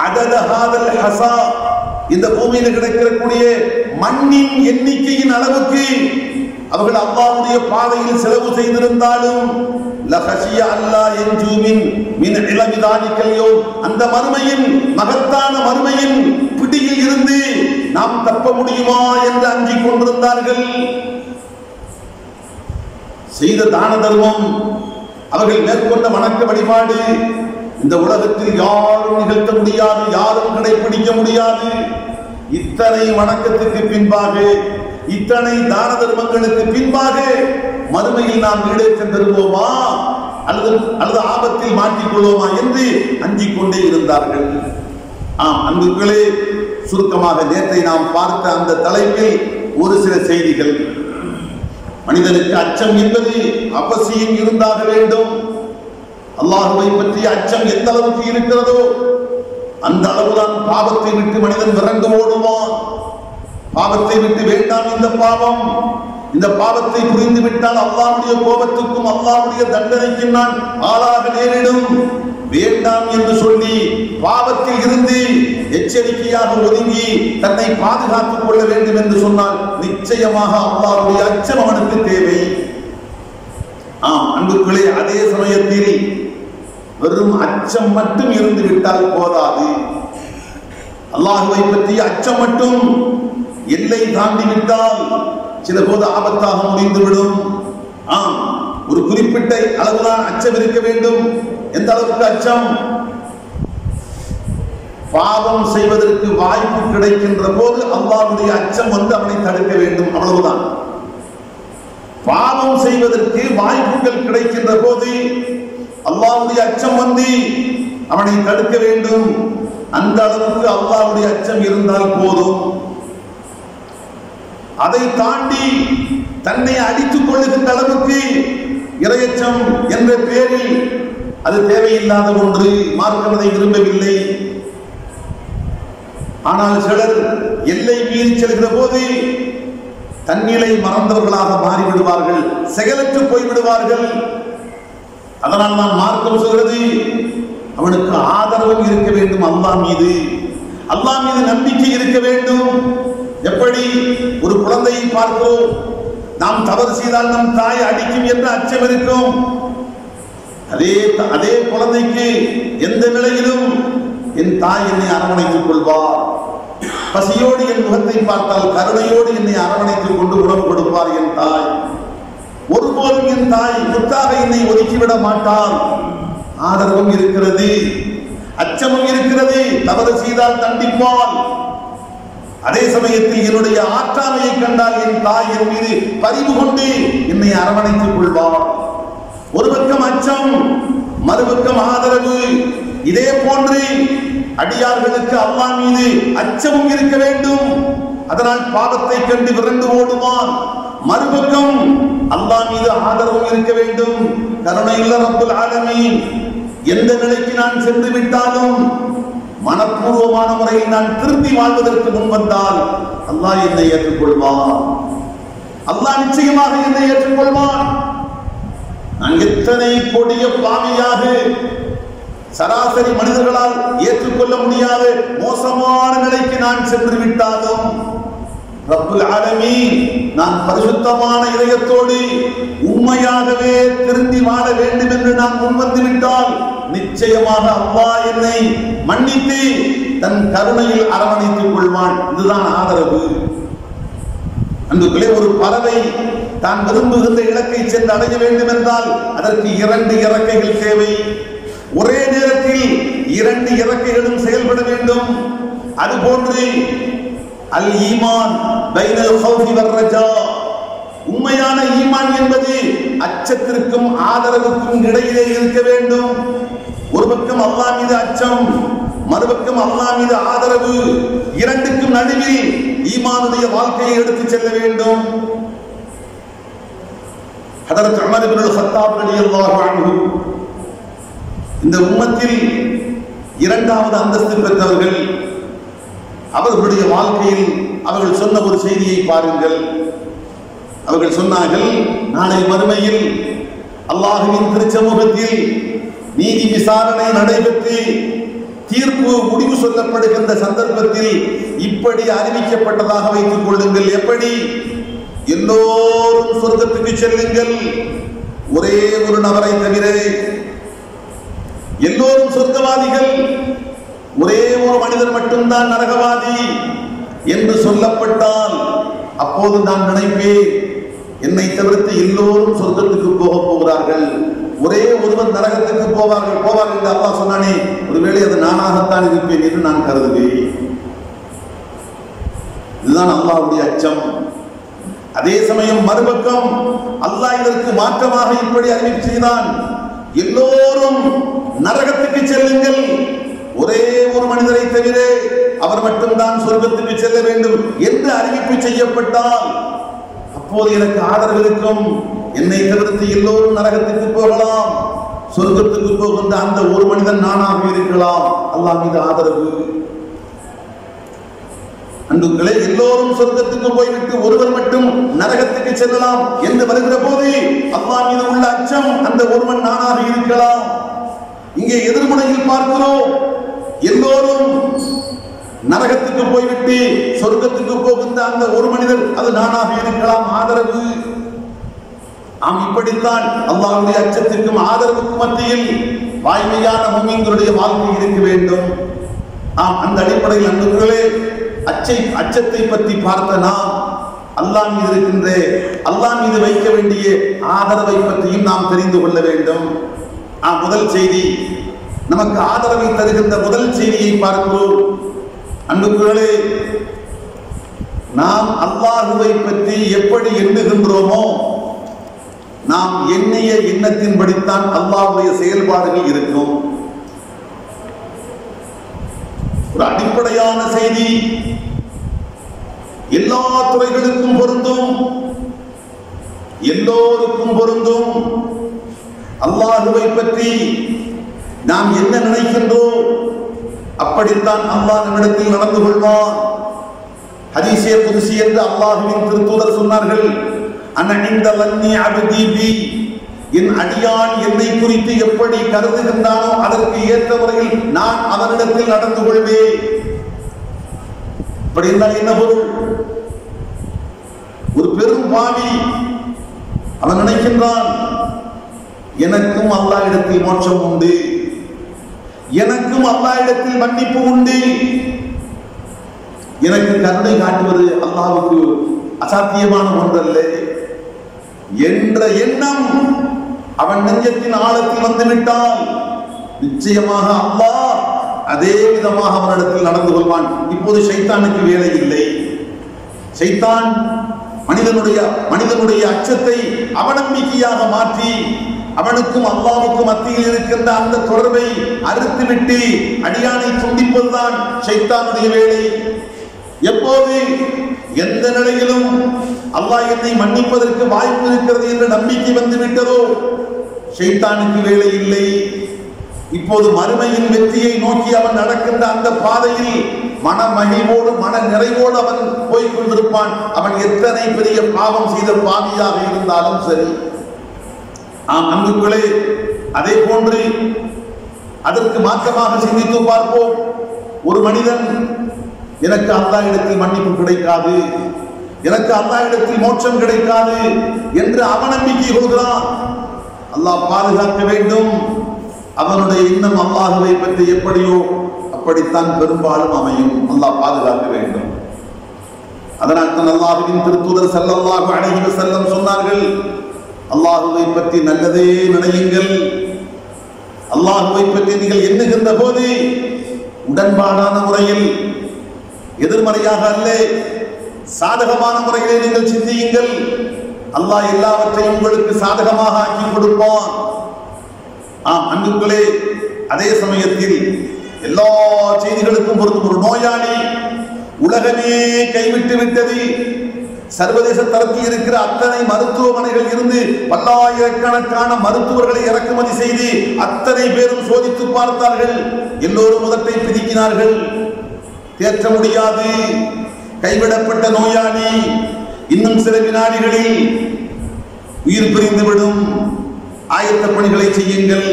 அதத ஹாதல் ஹஸா, இந்த பூமியில் கிடைக்கக்கூடிய மண்ணின் எண்ணிக்கையின் அளவுக்கு அவர்கள் அல்லாஹ்வுடைய பாதையில் செலவு செய்திருந்தாலும் லஹஷிய அல்லாஹ் யன்ஜூ மின் இலமி தாலிகல் யௌம், அந்த மறுமையின் மகத்தான மறுமையின் பிடியில் இருந்து நாம் தப்ப முடியுமா என்று அஞ்சிக் கொண்டிருந்தார்கள். செய்த தான தர்மம், அவர்கள் மேற்கொண்ட வணக்க வழிபாடு இந்த உலகத்தில் யாரும் நிகழ்த்த முடியாது, யாரும் கடைபிடிக்க முடியாது. இத்தனை வணக்கத்துக்கு பின்பாக, இத்தனை தான தர்மங்களுக்கு பின்பாக மறுமையில் நாம் ஈடேற்றம் பெறுவோமா அல்லது ஆபத்தில் மாட்டிக்கொள்வோமா என்று அஞ்சிக் கொண்டே இருந்தார்கள். அன்புகளே, சுருக்கமாக நேற்றை நாம் பார்த்த அந்த தலைப்பில் ஒரு சில செய்திகள். மனிதனுக்கு அச்சம் என்பது அவசியம் இருந்தாக வேண்டும். அல்லாஹ்வை பற்றிய அச்சம் எந்த அளவுக்கு இருக்கிறதோ அந்த அளவுதான் பாவத்தை விட்டு மனிதன் விரண்டு ஓடுவான். பாவத்தை விட்டு வேண்டாம் இந்த பாவத்தை புரிந்து விட்டால் அல்லாஹ்வுடைய கோபத்துக்கும் அல்லாஹ்வுடைய தண்டனைக்கும் நான் ஆளாக நேரிடும், வேண்டாம் என்று சொல்லி பாவத்தில் இருந்து எச்சரிக்கையாக ஒதுங்கி தன்னை பாதுகாத்துக் கொள்ள வேண்டும் என்று சொன்னால் நிச்சயமாக அல்லாஹ்வுடைய அச்சம் அவனுக்கு தேவை. அன்புகளே, அதே சமயத்தில் வெறும் அச்சம் மட்டும் இருந்து விட்டால் போதாது. அல்லாஹ்வை பற்றிய அச்சம் மட்டும் எல்லை தாண்டி விட்டால் சில போது ஆபத்தாக முடிந்துவிடும். ஒரு குறிப்பிட்ட அளவுதான் அச்சம் இருக்க வேண்டும். எந்த அளவுக்கு அச்சம்? பாவம் செய்வதற்கு வாய்ப்பு கிடைக்கின்ற போது அல்லாஹ்வுடைய அச்சம் வந்து அவனை தடுக்க வேண்டும், அவ்வளவுதான். பாவம் செய்வதற்கு வாய்ப்புகள் கிடைக்கின்ற போது அல்லாஹ்வுடைய அச்சம் வந்து அவனை தடுக்க வேண்டும். அந்த அளவுக்கு அல்லாஹ்வுடைய அச்சம் இருந்தால் போதும். அதை தாண்டி தன்னை அடித்துக் கொள்ளுகின்ற அளவுக்கு இரையச்சம் என்ற பெயரில் அது தேவையில்லாத ஒன்று, மார்க்கம் அதை விரும்பவில்லை. ஆனால் சிலர் எல்லை மீறி செல்கிற போது தன்னிலை மறந்தவர்களாக மாறிவிடுவார்கள், செயலற்று போய்விடுவார்கள். அதனால் நான் மார்க்கம் சொல்கிறது, அவனுக்கு ஆதரவும் இருக்க வேண்டும், அல்லாஹ் மீது நம்பிக்கை இருக்க வேண்டும். எப்படி ஒரு குழந்தையை பார்க்கிறோம், நாம் தவறு செய்தால் நம் தாய் அடிக்கும் என்ற அச்சம் இருக்கும். அதே குழந்தைக்கு எந்த நிலையிலும் என் தாய் என்னை அரவணைத்துக் கொள்வார், பசியோடு என் முகத்தை பார்த்தால் கருணையோடு என்னை அரவணைத்துக் கொண்டு உணவு கொடுப்பார் என் தாய். ஒருபோதும் என் தாய் முத்தாக என்னை ஒதுக்கிவிட மாட்டார். ஆதரவும் இருக்கிறது, அச்சமும் இருக்கிறது, தவறு செய்தால் தண்டிப்பால். அதே சமயத்தில் என்னுடைய ஆற்றாமையை கண்டால் என் தாய் என் மீது பரிவு கொண்டு என்னை அரவணைத்துக் கொள்வார். ஒரு பக்கம் அச்சம், மறுபக்கம் ஆதரவு. இதே போன்று அடியார்களுக்கு அல்லாஹ் மீது அச்சமும் இருக்க வேண்டும். அதனால் பாவத்தை கண்டு விரண்டு ஓடுவான். மறுபக்கம் அல்லாஹ் மீது ஆதரவும் இருக்க வேண்டும். கருணையுள்ள ரப்புல் ஆலமீன் எந்த நிலைக்கு நான் சென்று விட்டாலும் மனப்பூர்வமான முறையில் நான் திரும்பி வாழ்வதற்கு முன் வந்தால் அல்லாஹ் என்னை ஏற்றுக்கொள்வான். அல்லாஹ் நிச்சயமாக என்னை ஏற்றுக்கொள்வான். நான் எத்தனை கொடிய பாவியாக சராசரி மனிதர்களால் ஏற்றுக்கொள்ள முடியாத மோசமான நிலைக்கு நான் சென்று விட்டாலும் ரப்புல் ஆலமீன் நான் பரிசுத்தமான இதயத்தோடு உண்மையாகவே திரும்பி வாழ வேண்டும் என்று நான் முன்வந்து விட்டால் நிச்சயமாக அல்லாஹ் என்னை மன்னித்து தன் கருணையில் அரவணைத்துக் கொள்வான். இதுதான் ஆதரவு. அன்புகளே, ஒரு பறவை தான் விரும்புகின்ற இலக்கை சென்று அடைய வேண்டும் என்றால் அதற்கு 2 இறக்கைகள் தேவை. ஒரே நேரத்தில் 2 இறக்கைகளும் செயல்பட வேண்டும். அதுபோன்று அல் ஈமான் பைனல் ஹௌஃபி வர் ரஜா, உண்மையான ஈமான் என்பது அச்சத்திற்கும் ஆதரவுக்கும் இடையிலே இருக்க வேண்டும். ஒரு பக்கம் அல்லாஹ் மீது அச்சம், மறுபக்கம் அல்லாஹ் மீது ஆதரவு. இரண்டுக்கும் நடுவில் ஈமானுடைய வாழ்க்கையை எடுத்து செல்ல வேண்டும். ஹதரத் உமர் இப்னு கத்தாப் ரலியல்லாஹு அன்ஹு இந்த உம்மத்தில் 2வது அந்தஸ்து பெற்றவர்கள். அவர்களுடைய வாழ்க்கையில் அவர்கள் சொன்ன ஒரு செய்தியை பாருங்கள். அவர்கள் சொன்னார்கள், நாளை மறுமையில் அல்லாஹ்வின் திருச்சமூகத்தில் நீதி விசாரணை நடைபெற்று தீர்ப்பு முடிவு சொல்லப்படுகின்ற சந்தர்ப்பத்தில் இப்படி அறிவிக்கப்பட்டதாக வைத்துக் கொள்ளுங்கள். எப்படி? எல்லோரும் சொர்க்கத்துக்கு செல்லுங்கள், ஒரே ஒரு நபரை தவிர எல்லோரும் சொர்க்கவாதிகள், ஒரே ஒரு மனிதர் மட்டும்தான் நரகவாதி என்று சொல்லப்பட்டால் அப்போது நான் நினைப்பேன், என்னை தவிர்த்து எல்லோரும் சொர்க்கத்துக்கு போக போகிறார்கள், ஒரே ஒருவர் நரகத்துக்கு போவார்கள் என்று அல்லாஹ் சொன்னானே, ஒருவேளை அது நானாகத்தான் இருப்பேன் என்று நான் கருதுவேன். இதுதான் அல்லாஹ்வுடைய அச்சம். அதே சமயம் மறுபக்கம் அல்லாஹ் இதற்கு மாற்றமாக இப்படி அறிவிப்பு செய்தான், எல்லோரும் நரகத்துக்கு செல்லுங்கள், ஒரே ஒரு மனிதரை தவிர அவர் மட்டும்தான் சொர்க்கத்துக்கு செல்ல வேண்டும் என்று அறிவிப்பு செய்யப்பட்டால் அப்போது எனக்கு ஆதரவு இருக்கும். என்னை தவிர்த்து எல்லோரும் நரகத்துக்கு போகலாம், சொர்க்கத்துக்கு போகின்ற அந்த ஒரு மனிதன் நானாக இருக்கலாம். அல்லாஹ் மீது ஆதரவு. அன்புகளே, எல்லோரும் சொர்க்கத்துக்கு போய்விட்டு ஒருவர் மட்டும் நரகத்துக்கு செல்லலாம் என்று வருகிற போது அல்லாஹ் மீது உள்ள அச்சம், அந்த ஒருவன் நானாக இருக்கலாம். இங்கே எதிர்முனையில் பார்க்கிறோம், எல்லோரும் நரகத்துக்கு போய்விட்டு சொர்க்கத்துக்கு போகின்ற அந்த ஒரு மனிதர் அது நானாக இருக்கலாம். ஆதரவு. ஆம், இப்படித்தான் அல்லாஹ்வுடைய அச்சத்திற்கும் ஆதரவுக்கும் மத்தியில் வாய்மையான முஃமின்களுடைய வாழ்க்கை இருக்க வேண்டும். ஆம், அந்த அடிப்படையில் அன்புகளே, அச்சத்தை பற்றி பார்த்த நாம் அல்லாஹ் மீது இருக்கின்ற, அல்லாஹ் மீது வைக்க வேண்டிய ஆதரவை பற்றியும் நாம் தெரிந்து கொள்ள வேண்டும். முதல் செய்தி, நமக்கு ஆதரவை தருகின்ற முதல் செய்தியை பார்க்கிறோம். அன்புகளே, நாம் அல்லாஹ்வை பற்றி எப்படி எண்ணுகின்றோமோ நாம் எண்ணிய எண்ணத்தின்படித்தான் அல்லாஹ்வுடைய செயல்பாடுகள் இருக்கும். ஒரு அடிப்படையான செய்தி, எல்லா துறைகளுக்கும் பொருந்தும், எல்லோருக்கும் பொருந்தும். அல்லாஹ்வை பற்றி நாம் என்ன நினைக்கின்றோம் அப்படித்தான் அல்லாஹ் நம்மிடத்தில் நடந்து கொள்வான். ஹதீஸே குத்ஸி என்று அல்லாஹ்வின் திருத்தூதர் சொன்னார்கள், அன இன்த லன்னி அப்தி பி, என் அடியான் என்னை குறித்து எப்படி கருதுகின்றானோ அதற்கு ஏற்ற முறையில் நான் அவனிடத்தில் நடந்து கொள்வேன். அப்படி என்றால் என்ன பொருள்? ஒரு பெரும் பாவி அவன் நினைக்கின்றான், எனக்கும் அல்லாஹ் இடத்தில் மோட்சம் உண்டு, எனக்கும் அல்லாஹ் இடத்தில் மன்னிப்பு உண்டு, எனக்கு கருணை காட்டுவது அல்லாஹ்வுக்கு அசாத்தியமான ஒன்றல்ல என்ற எண்ணம் அவன் நெஞ்சத்தின் ஆழத்தில் வந்துவிட்டால் நிச்சயமாக அல்லாஹ் அதே விதமாக அவனிடத்தில் நடந்து கொள்வான். இப்போது ஷைத்தானுக்கு வேலை இல்லை. ஷைத்தான் மனிதனுடைய அச்சத்தை அவநம்பிக்கையாக மாற்றி அவனுக்கும் அல்லாஹ்வுக்கும் மத்தியில் இருக்கின்ற அந்த தொடர்பை அறுத்துவிட்டு அடியானை துண்டிப்பதுதான் ஷைத்தானுடைய வேலை. எப்போது எந்த நிலையிலும் அல்லாஹ் என்னை மன்னிப்பதற்கு வாய்ப்பு இருக்கிறது என்ற நம்பிக்கை வந்து விட்டதோ ஷைத்தானுக்கு வேலை இல்லை. இப்போது மறுமையின் வெற்றியை நோக்கி அவன் நடக்கின்ற அந்த பாதையில் மன மகிழ்வோடு மன நிறைவோடு அவன் போய்கொண்டிருப்பான். அவன் எத்தனை பெரிய பாவம் செய்த பாவியாக இருந்தாலும் சரி. அன்புகளே, அதே போன்று அதற்கு மாற்றமாக சிந்தித்து பார்ப்போம். ஒரு மனிதன் எனக்கு அல்லாஹ் இடத்தில் மன்னிப்பு கிடைக்காது, எனக்கு அல்லாஹ் இடத்தில் மோட்சம் கிடைக்காது என்று அவநம்பிக்கை கொள்கிறான். அல்லாஹ் பாதுகாக்க வேண்டும். அவனுடைய எண்ணம் அல்லாஹ்வை பற்றி எப்படியோ அப்படித்தான் பெரும்பாலும் அமையும். அல்லாஹ் பாதுகாக்க வேண்டும். அதனால் தான் அல்லாஹ்வின் திருத்தூதர் ஸல்லல்லாஹு அலைஹி வஸல்லம் சொன்னார்கள், அல்லாஹ்வை பற்றி நல்லதே நினையுங்கள். அல்லாஹ்வை பற்றி நீங்கள் எண்ணுகின்ற போது உடன்பாடான முறையில், எதிர்மறையாக அல்ல, சாதகமான முறையிலே நீங்கள் சிந்தியுங்கள். அல்லாஹ் எல்லாவற்றையும் உங்களுக்கு சாதகமாக ஆக்கி கொடுப்பான். அன்புகளே, அதே சமயத்தில் எல்லா செய்திகளுக்கும் பொறுத்தும் ஒரு நோயாளி உலகமே கைவிட்டு விட்டது, சர்வதேச தரத்தில் இருக்கிற அத்தனை மருத்துவமனைகள் இருந்து பல்லாயிரக்கணக்கான மருத்துவர்களை இறக்குமதி செய்து அத்தனை பேரும் சோதித்து பார்த்தார்கள். எல்லோரும் முதட்டை பிதிக்கினார்கள், தேற்ற முடியாது. கைவிடப்பட்ட நோயாளி இன்னும் சில வினாடிகளில் உயிர் பிரிந்துவிடும். ஆயத்த பணிகளை செய்யுங்கள்,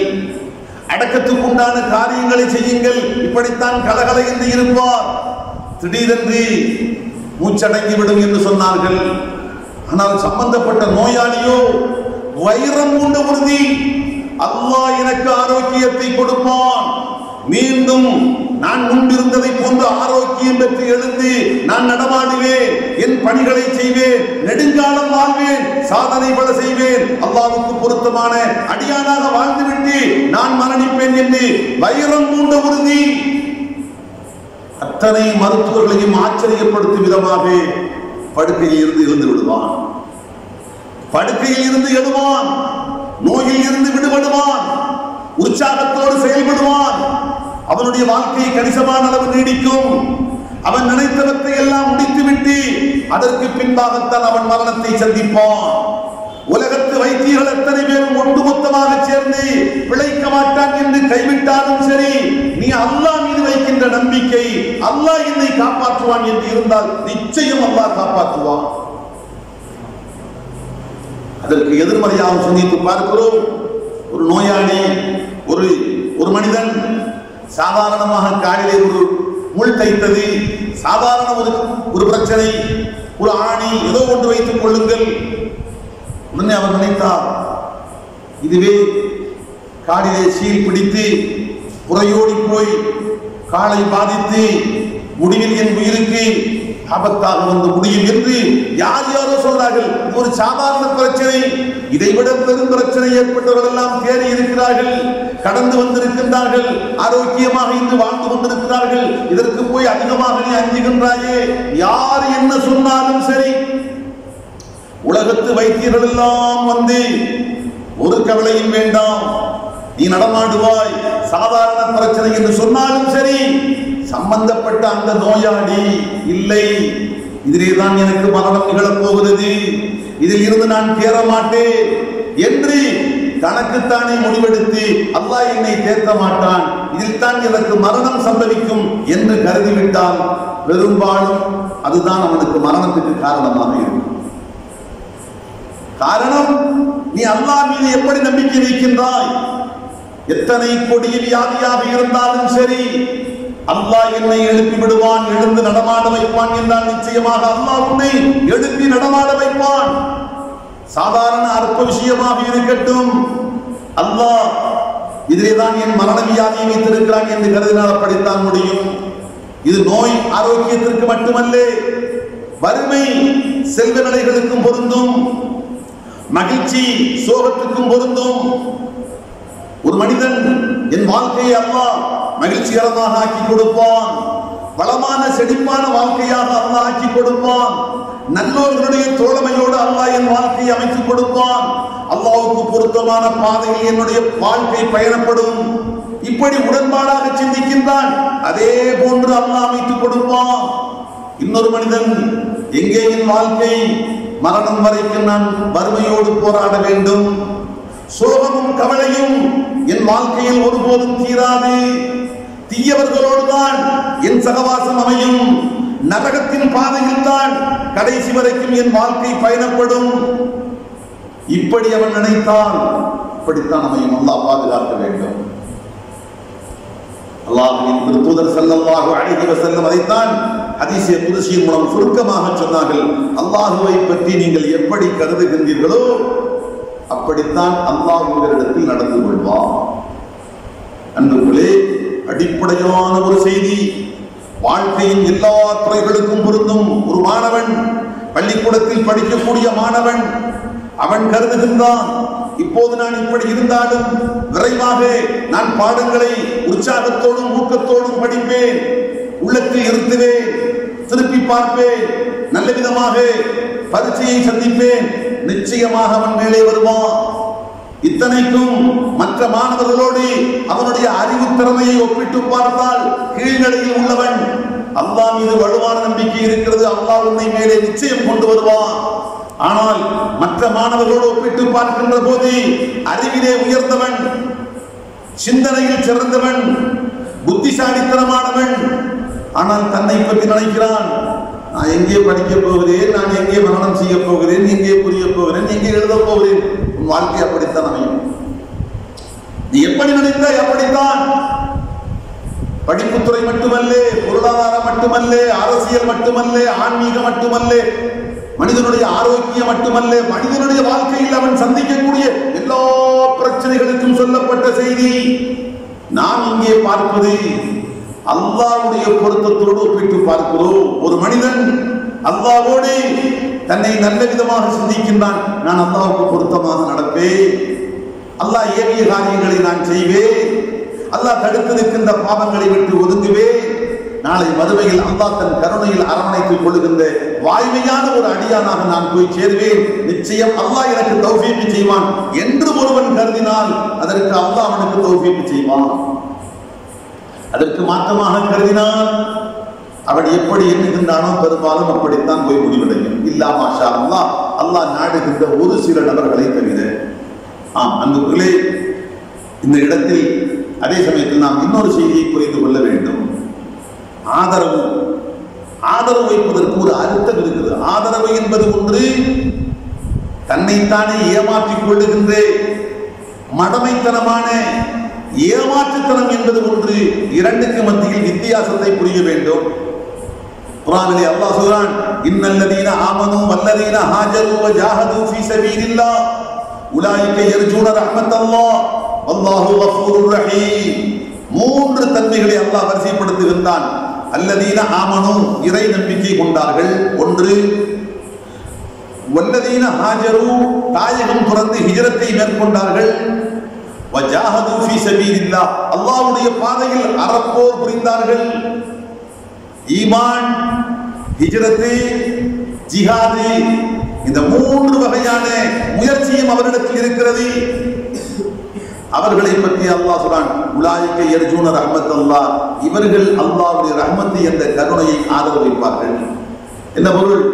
அடக்கத்துக்குண்டான காரியங்களை செய்யுங்கள். இப்படித்தான் கலகல என்று இருப்பார். திடீரென்று மூச்சடங்கிவிடும் என்று சொன்னார்கள். ஆனால் சம்பந்தப்பட்ட நோயாளியோ வைரம் கொண்ட உறுதி, அல்லாஹ் எனக்கு ஆரோக்கியத்தை கொடுப்பான், மீண்டும் நான் முன்பிருந்ததை போன்று ஆரோக்கியம் பெற்று எழுந்து நான் நடமாடுவேன், என் பணிகளை செய்வேன், நெடுங்காலம் வாழ்வேன், சாதனை பல செய்வேன், அல்லாஹ்வுக்கு பொருத்தமான அடியானாக வாழ்ந்துவிட்டு நான் மரணிப்பேன் என்று வைரம் கொண்ட உறுதி. அத்தனை மருத்துவர்களையும் ஆச்சரியப்படுத்தும் விதமாக படுக்கையில் இருந்து எழுந்து விடுவான், படுக்கையில் இருந்து எழுவான், நோயில் இருந்து விடுபடுவான், உற்சாகத்தோடு செயல்படுவான். அவனுடைய வாழ்க்கை கணிசமான அளவு நீடிக்கும். அவன் நினைத்தவற்றை எல்லாம் முடித்துவிட்டு அதற்கு பின்பாகத்தான் அவன் மரணத்தை சந்திப்பான். உலகத்து வைத்தியர்கள் எத்தனை பேரும் ஒட்டுமொத்தமாக சேர்ந்து பிழைக்க மாட்டான் என்று கைவிட்டாலும் சரி, நீ அல்லாஹ் மீது வைக்கின்ற நம்பிக்கை, அல்லாஹ் என்னை காப்பாற்றுவான் என்று இருந்தால் நிச்சயம் அல்லாஹ் காப்பாற்றுவான். அதற்கு எதிர்மறையாக சிந்தித்து பார்க்கிறோம். ஒரு நோயாளி, ஒரு மனிதன் சாதாரணமாக காலிலே ஒரு முள் தைத்தது, சாதாரண ஒரு பிரச்சனை, ஒரு ஆணி, ஏதோ ஒன்று வைத்துக் கொள்ளுங்கள். உடனே அவர் நினைத்தார், இதுவே காலிலே சீல் பிடித்து புறையோடி போய் காலை பாதித்து முடிவில் என் உயிருக்கு ஆபத்தாக வந்து முடியும் என்று யாரோ சொல்றார்கள். ஒரு சாதாரண பிரச்சனை, இதைவிட பெரும் பிரச்சனை ஏற்பட்டவர்கள் எல்லாம் தேடி இருக்கிறார்கள், கடந்து வந்திருக்கின்றார்கள், ஆரோக்கியமாக இன்று வாழ்ந்து கொண்டிருக்கிறார்கள். இதற்கு போய் அதிகமாக நீ அஞ்சுகின்றாயே, யார் என்ன சொன்னாலும் சரி, உலகத்து வைத்தியர்கள் எல்லாம் வந்து ஒரு கவலையும் வேண்டாம், நீ நடமாடுவாய், சாதாரண பிரச்சனை என்று சொன்னாலும் சரி, சம்பந்தப்பட்ட அந்த நோயாளி இல்லை, இதிலேதான் எனக்கு மரணம் நிகழப் போகிறது, இதில் இருந்து நான் தேற மாட்டேன் என்று தனக்குத்தானே முடிவெடுத்து அல்லாஹ் என்னை தேர்த்த மாட்டான், இதில் தான் எனக்கு மரணம் சம்பவிக்கும் என்று கருதிவிட்டால் பெரும்பாலும் அதுதான் அவனுக்கு மரணத்துக்கு காரணமாக இருக்கும். காரணம், நீ அல்லாஹ் மீது எப்படி நம்பிக்கை வைக்கின்றாய்? எத்தனை கொடிய வியாதியாக இருந்தாலும் சரி, அல்லாஹ் என்னை எழுப்பி விடுவான், எழுந்து நடமாட வைப்பான் என்றால் நிச்சயமாக அல்லாஹ் உன்னை எழுப்பி நடமாட வைப்பான். சாதாரண அற்ப விஷயமாக இருக்கட்டும், அல்லாஹ் இதிலேதான் என் மரண வியாதியை வைத்திருக்கிறான் என்று கருதினால் அப்படித்தான் முடியும். இது நோய் ஆரோக்கியத்திற்கு மட்டுமல்ல, வறுமை செல்வ நிலைகளுக்கும் பொருந்தும், மகிழ்ச்சி சோகத்துக்கும் பொருந்தும். ஒரு மனிதன் என் வாழ்க்கையை அல்லாஹ் மகிழ்ச்சிகரமாக ஆக்கி கொடுப்பான், வளமான செழிப்பான வாழ்க்கையாக அல்லாஹ் ஆக்கி கொடுப்பான், நல்லோர்களுடைய தோழமையோடு அல்லாஹ் என் வாழ்க்கையை அமைத்துக் கொடுப்பான், அல்லாஹ்வுக்கு பொருத்தமான பாதையில் என்னுடைய வாழ்க்கை பயணப்படும். இப்படி உடன்பாடாக சிந்திக்கின்றான். அதே போன்று அல்லாஹ் அமைத்துக் கொடுப்பான். இன்னொரு மனிதன், எங்கே என் வாழ்க்கை, மரணம் வரைக்கும் நான் வறுமையோடு போராட வேண்டும், சோகமும் கவலையும் என் வாழ்க்கையில் ஒருபோதும் தீராது, தீயவர்களோடு தான் என் சகவாசம் அமையும், நரகத்தின் பாதையில் தான் கடைசி வரைக்கும் என் வாழ்க்கை பயணப்படும். இப்படி அவன் நினைத்தால் இப்படித்தான் அமையும். அல்லாஹ் பாதுகாக்க வேண்டும். அல்லாஹ்வின் தூதர் ஸல்லல்லாஹு அலைஹி வஸல்லம் அதைத்தான் ஹதீஸே குத்ஸியின் மூலம் சுருக்கமாக சொன்னார்கள். அல்லாஹ்வை பற்றி நீங்கள் எப்படி கருதுகின்றீர்களோ அப்படித்தான் அல்லாஹ் உங்களிடத்தில் நடந்து கொள்வார். அன்பர்களே, அடிப்படையான ஒரு செய்தி, வாழ்க்கையின் எல்லா துறைகளுக்கும் பொருந்தும். ஒரு மாணவன், பள்ளிக்கூடத்தில் படிக்கக்கூடிய மாணவன், அவன் கருதுகின்றான், இப்போது நான் இப்படி இருந்தாலும் விரைவாக நான் பாடங்களை உற்சாகத்தோடும் ஊக்கத்தோடும் படிப்பேன், உள்ளத்தில் இருத்துவேன், திருப்பி பார்ப்பேன், நல்ல விதமாக பரீட்சையை சந்திப்பேன், நிச்சயமாக அவன் மேலே வருவான். இத்தனைக்கும் மற்ற மாணவர்களோடு அவனுடைய அறிவு திறமையை ஒப்பிட்டு பார்த்தால் கீழ்நிலையில் உள்ளவன். அல்லாஹ் மீது வலுவான நம்பிக்கை இருக்கிறது, அல்லாஹ் உன்னை மேலே நிச்சயம் கொண்டு வருவான். ஆனால் மற்ற மாணவர்களோடு ஒப்பிட்டு பார்க்கின்ற போது அறிவிலே உயர்ந்தவன், சிந்தனையில் சிறந்தவன், புத்திசாலித்தனமானவன், ஆனால் தன்னை பற்றி நினைக்கிறான், நான் எங்கே படிக்க போகிறேன், நான் எங்கே மரணம் செய்ய போகிறேன், எங்கே புரிய போகிறேன், எங்கே எழுத போகிறேன். உன் வாழ்க்கை அப்படித்தான் அமையும். நீ எப்படி நினைத்தாய் அப்படித்தான். படிப்புத்துறை மட்டுமல்ல, பொருளாதாரம் மட்டுமல்ல, அரசியல் மட்டுமல்ல, ஆன்மீகம் மட்டுமல்ல, மனிதனுடைய ஆரோக்கியம் மட்டுமல்ல, மனிதனுடைய வாழ்க்கையில் அவன் சந்திக்கக்கூடிய எல்லா பிரச்சனைகளுக்கும் சொல்லப்பட்ட செய்தி. நாம் இங்கே பார்ப்பது அல்லாஹ்வுடைய பொருத்தத்தோடு ஒப்பிட்டு பார்க்கிறோம். ஒரு மனிதன் அல்லாஹ்வோடு தன்னை நல்ல விதமாக சிந்திக்கின்றான். நான் அல்லாஹ்வுக்கு பொருத்தமாக நடப்பேன், அல்லாஹ் ஏவிய காரியங்களை நான் செய்வேன், அல்லாஹ் தடுத்திருக்கின்ற பாவங்களை விட்டு ஒதுங்குவேன், நாளை மறுமையில் அல்லாஹ் தன் கருணையில் அரவணைத்துக் கொள்ளுகின்ற வாய்மையான ஒரு அடியானாக நான் போய் சேருவேன், நிச்சயம் அல்லாஹ் எனக்கு தௌஃபீக் செய்வான் என்று ஒருவன் கருதினால் அதற்கு அல்லாஹ் அவனுக்கு தௌஃபீக் செய்வான். அதற்கு மாற்றமாக கருதினால் அவன் எப்படி எண்ணுகின்றானோ பெரும்பாலும் அப்படித்தான் போய் முடிவடையும். இல்லா மாஷா அல்லாஹ், அல்லாஹ் நாடுகின்ற ஒரு சில நபர்களை தவிர. அன்புகளே, இந்த இடத்தில் அதே சமயத்தில் நாம் இன்னொரு செய்தியை புரிந்து கொள்ள வேண்டும். ஆதரவு வைப்பதற்கு ஒரு அர்த்தம் இருக்கிறது. ஆதரவு என்பது ஒன்று, தன்னைத்தானே ஏமாற்றிக் கொள்ளுகின்ற மடமைத்தனமான ஏமாற்றுத்தனம் என்பது ஒன்று. இரண்டுக்கு மத்தியில் வித்தியாசத்தை புரிய வேண்டும். குர்ஆனிலே அல்லாஹ் சொல்றான், இன்னல்லதீன ஆமனூ வல்லதீன ஹாஜரு வஜாஹது ஃபீ ஸபீலில்லாஹ் உலாயிக யர்ஜூன ரஹ்மத்தல்லாஹ் வல்லாஹு கஃபூருர் ரஹீம். மூன்று தன்மைகளை அல்லாஹ் வரிசைப்படுத்துகின்றான். அல்லதீன ஆமனூ, இறை நம்பிக்கை கொண்டார்கள் ஒன்று. வல்லதீன ஹாஜரு, தாயகம் துறந்து ஹிஜ்ரத்தை மேற்கொண்டார்கள். வஜாஹது ஃபீ ஸபீலில்லாஹ், அல்லாஹ்வுடைய பாதையில் அறப்போர் புரிந்தார்கள். ஈமான், ஹிஜ்ரத், ஜிஹாது, இந்த மூன்று வகையான முயற்சியும் அவரிடத்தில் இருக்கிறது. அவர்களை பற்றி அல்லாஹ் சொல்றான், உலாயிக யர்ஜூன ரஹ்மத்தல்லாஹ், இவர்கள் அல்லாஹ்வுடைய ரஹ்மத்தை என்ற கருணையை ஆதரவு வைப்பார்கள். என்ன பொருள்?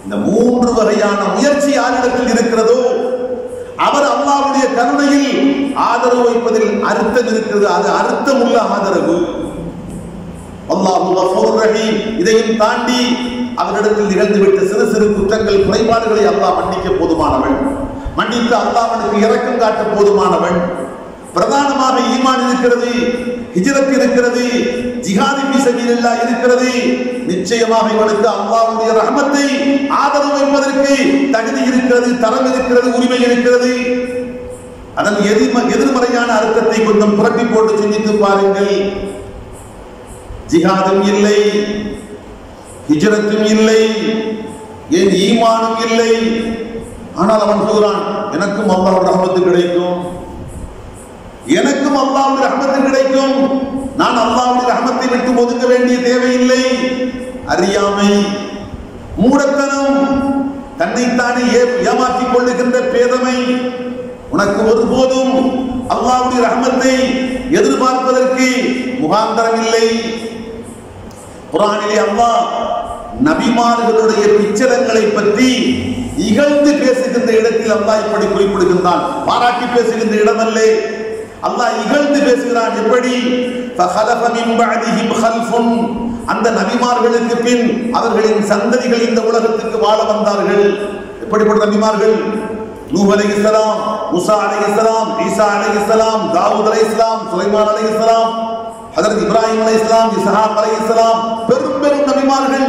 இந்த மூன்று வகையான முயற்சி யாரிடத்தில் இருக்கிறதோ அவர் அல்லாஹ்வுடைய கருணையில் ஆதரவு வைப்பதில் அர்த்தம் இருக்கிறது. அது அர்த்தமுள்ள ஆதரவு. அல்லாஹு கஃபூர் ரஹீம். இதையும் தாண்டி அவரிடத்தில் நிகழ்ந்துவிட்ட சிறு சிறு குற்றங்கள் குறைபாடுகளை அல்லாஹ் மன்னிக்க போதுமானவன். மன்னித்து அல்லாஹ்வுக்கு இரக்கம் காட்ட போதுமானவன். பிரதானமாக ஈமான் இருக்கிறது, ஹிஜ்ரத் இருக்கிறது, ஜிஹாத் ஃபீ சபீலில்லாஹ் இருக்கிறது. நிச்சயமாக இவனுக்கு அல்லாஹ்வுடைய ரஹ்மத்தை ஆதரவு வைப்பதற்கு தகுதி இருக்கிறது, தரம் இருக்கிறது, உரிமை இருக்கிறது. அதன் எதிர்மறையான அர்த்தத்தை கொஞ்சம் புரட்டி போட்டு சிந்தித்து பாருங்கள். ஜிஹாதும் இல்லை, ஹிஜ்ரத்தும் இல்லை, என் ஈமானும் இல்லை. ஆனால் அவன் சொல்கிறான், எனக்கும் அல்லாஹ்வுடைய ரஹ்மத்து கிடைக்கும், எனக்கும் அல்லாஹ்வுடைய ரஹ்மத்து கிடைக்கும், நான் அல்லாஹ்வுடைய ரஹ்மத்தை விட்டு ஒதுங்க வேண்டிய தேவையில்லை. அறியாமை, மூடத்தனம், தன்னைத்தானே ஏமாற்றிக் கொள்ளுகின்ற பேதமை. உனக்கு ஒருபோதும் அல்லாஹ்வுடைய ரஹ்மத்தை எதிர்பார்ப்பதற்கு முகாந்தரம் இல்லை. குர்ஆனிலே அல்லாஹ் நபிமார்களுடைய பிச்சலங்களை பற்றி இகழ்ந்து பேசுகின்ற இடத்தில் அல்லாஹ் இப்படி குறிப்பிடுகின்றான். பாராட்டி பேசுகின்ற இடமல்ல, அல்லாஹ் இகழ்ந்து பேசுகிறான். எப்படி? ஃபஹலஃப மின் பஅதிஹிம் கல்ஃபுன். அந்த நபிமார்களுக்கு பின் அவர்களின் சந்ததிகள் இந்த உலகத்துக்கு வாழ வந்தார்கள். எப்படிப்பட்ட நபிமார்கள்? நூஹ் அலைஹிஸ்ஸலாம், மூசா அலைஹிஸ்ஸலாம், ஈசா அலைஹிஸ்ஸலாம், தாவூத் அலைஹிஸ்ஸலாம், சுலைமான் அலைஹிஸ்ஸலாம், ஹஜ்ரத் இப்ராஹிம் அலைஹிஸ்ஸலாம், இஸ்ஹாக் அலைஹிஸ்ஸலாம், பெரும் பெரும் நபிமார்கள்.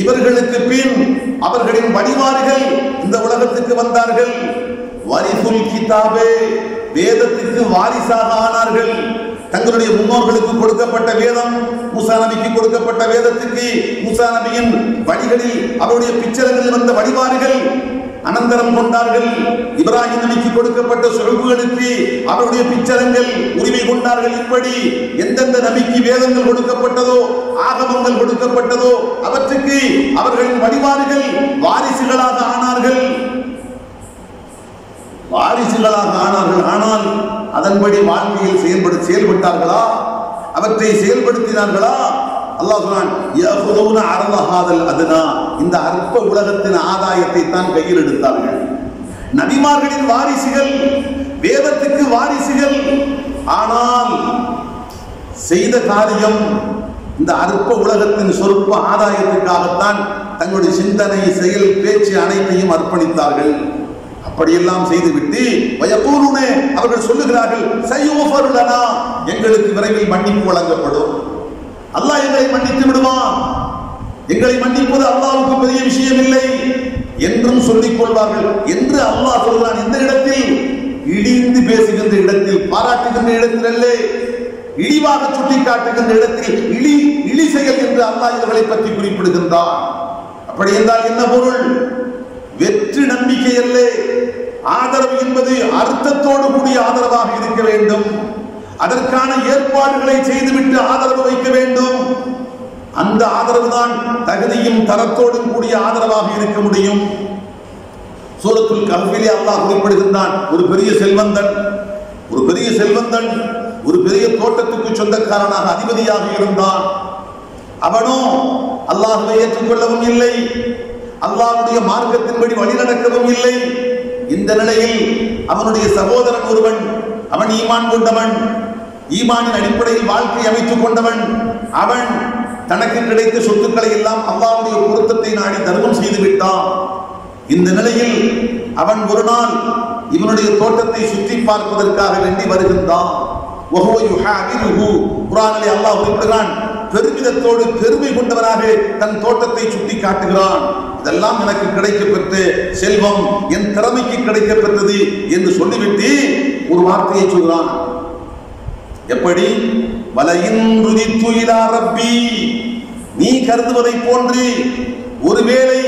இவர்களுக்கு பின் அவர்களின் வடிவார்கள் இந்த உலகத்துக்கு வந்தார்கள். வரிசுல் கிதாபே, வேதத்துக்கு வாரிசாக ஆனார்கள். தங்களுடைய முன்னோர்களுக்கு கொடுக்கப்பட்ட வேதம், மூசா நபிக்கு கொடுக்கப்பட்ட வேதத்துக்கு மூசா நபியின் வழிகளில் அவருடைய பிச்சலங்களில் வந்த வடிவார்கள் அனந்தரம் கொண்டார்கள். இப்ராஹிம் நபிக்கு கொடுக்கப்பட்ட சுஹுபுகளுக்கு அவருடைய பிச்சலங்கள் உரிமை கொண்டார்கள். இப்படி எந்தெந்த நபிக்கு வேதங்கள் கொடுக்கப்பட்டதோ, ஆகமங்கள் கொடுக்கப்பட்டதோ அவற்றுக்கு அவர்களின் வடிவார்கள் வாரிசுகளாக ஆனார்கள். ஆனால் அதன்படி வாழ்க்கையில் செயல்பட்டார்களா? அவற்றை செயல்படுத்தினார்களா? அல்லாஹ் சொல்றான், யஹுதுன அரத ஹாதல் அத்னா. இந்த அற்ப உலகத்தின் ஆதாயத்தை தான் கையில் எடுத்தார்கள். நபிமார்களின் வாரிசுகள், வேதத்துக்கு வாரிசுகள். ஆனால் செய்த காரியம் இந்த அற்ப உலகத்தின் சொற்ப ஆதாயத்துக்காகத்தான் தங்களுடைய சிந்தனை, செயல், பேச்சு அனைத்தையும் அர்ப்பணித்தார்கள். அப்படியெல்லாம் செய்துவிட்டு வயகூலுனே, அவர்கள் சொல்லுகிறார்கள், சய்யுஃபரு லனா, எங்களுக்கு விரைவில் மன்னிப்பு வழங்கப்படும், அல்லாஹ் எங்களை மன்னித்து விடுவான், எங்களை மன்னிப்பது அல்லாஹ்வுக்கு பெரிய விஷயம் இல்லை என்றும் சொல்லிக் கொள்வார்கள் என்று அல்லாஹ் சொல்கிறான். இந்த இடத்தில் இடிந்து பேசுகின்ற இடத்தில், பாராட்டுகின்ற இடத்தில் அல்ல, இழிவாக சுட்டி காட்டுகின்ற இடத்தில் இழி செயல் என்று அல்லாஹ் இவர்களை பற்றி குறிப்பிடுகின்றான். அப்படி என்றால் என்ன பொருள்? வெற்றி நம்பிக்கை அல்ல. ஆதரவு என்பது அர்த்தத்தோடு கூடிய ஆதரவாக இருக்க வேண்டும். அதற்கான ஏற்பாடுகளை செய்துவிட்டு ஆதரவு வைக்க வேண்டும். அந்த ஆதரவு தான் தகுதியும் தரத்தோடும் கூடிய ஆதரவாக இருக்க முடியும். சூரத்துல் கஹ்ஃபிலே அல்லாஹ் குறிப்பிடுகின்றான், ஒரு பெரிய செல்வந்தன் ஒரு பெரிய தோட்டத்துக்கு சொந்தக்காரனாக அதிபதியாக இருந்தான். அவனோ அல்லாஹ்வை ஏற்றுக்கொள்ளவும் இல்லை, அல்லாஹ்வுடைய மார்க்கத்தின்படி வழி நடக்கவும் இல்லை. இந்த நிலையில் அவனுடைய சகோதரன் ஒருவன், அவன் ஈமான் கொண்டவன், ஈமானின் அடிப்படையில் வாழ்க்கை அமைத்துக் கொண்டவன், அவன் தனக்கு கிடைத்த சொத்துக்களை எல்லாம் அல்லாஹ்வுடைய பொருத்தத்தை நாடி தர்மம் செய்து விட்டான். இந்த நிலையில் அவன் ஒரு நாள் இவனுடைய தோட்டத்தை சுற்றி பார்ப்பதற்காக வேண்டி வருகின்றான். குர்ஆனிலே அல்லாஹ் குறிப்பிடுகிறான், பெருமிதத்தோடு பெருமை கொண்டவனாக தன் தோட்டத்தை சுட்டி காட்டுகிறான். இதெல்லாம் எனக்கு கிடைக்கப்பெற்ற செல்வம், என் திறமைக்கு கிடைக்கப்பெற்றது என்று சொல்லிவிட்டு ஒரு வார்த்தையை சொல்கிறான். எப்படி? வலையின் ருதித்து இலா ரப்பி, நீ கருதுவதை போன்று ஒருவேளை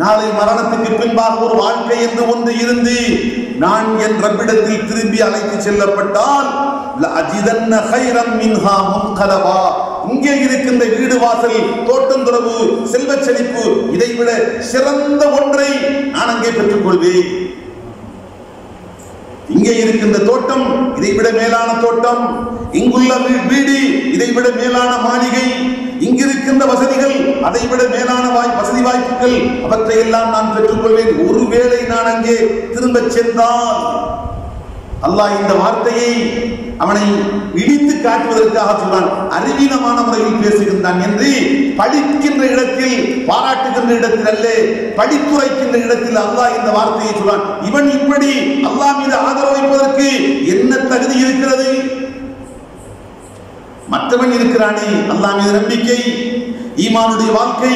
நாளை மரணத்துக்கு பின்பாக ஒரு வாழ்க்கை என்று ஒன்று இருந்து நான் என் ரப்பிடத்தில் திரும்பி அழைத்து செல்லப்பட்டால் லஅஜிதன்ன கைரம் மின்ஹா முன்கலபா, இங்கே இருக்கின்ற வீடு, வாசல், தோட்டம், துறவு, செல்வ செழிப்பு, இதைவிட சிறந்த ஒன்றை நான் அங்கே பெற்றுக் கொள்வேன். இங்கே இருக்கின்ற தோட்டம் இதைவிட மேலான தோட்டம், இங்குள்ள வீடு இதைவிட மேலான மாளிகை, இங்கிருக்கின்ற இருக்கின்ற வசதிகள், அதைவிட மேலான வசதி வாய்ப்புகள், அவற்றை எல்லாம் நான் பெற்றுக்கொள்வேன். ஒருவேளை நான் அங்கே திரும்ப சென்றால், அல்லாஹ் இந்த வார்த்தையை அவனை இடித்து காட்டுவதற்காக சொன்னான். அறிவீனமான முறையில் பேசுகின்றான் என்று படிக்கின்ற இடத்தில், பாராட்டுகின்ற இடத்தில் அல்ல, படித்துரைக்கின்ற இடத்தில் அல்லாஹ் இந்த வார்த்தையை சொன்னான். இவன் இப்படி அல்லாஹ் மீது ஆதரவு வைப்பதற்கு என்ன தகுதி இருக்கிறது? மற்றவன் இருக்கிறானே அல்லாஹ் மீது நம்பிக்கை, ஈமானுடைய வாழ்க்கை,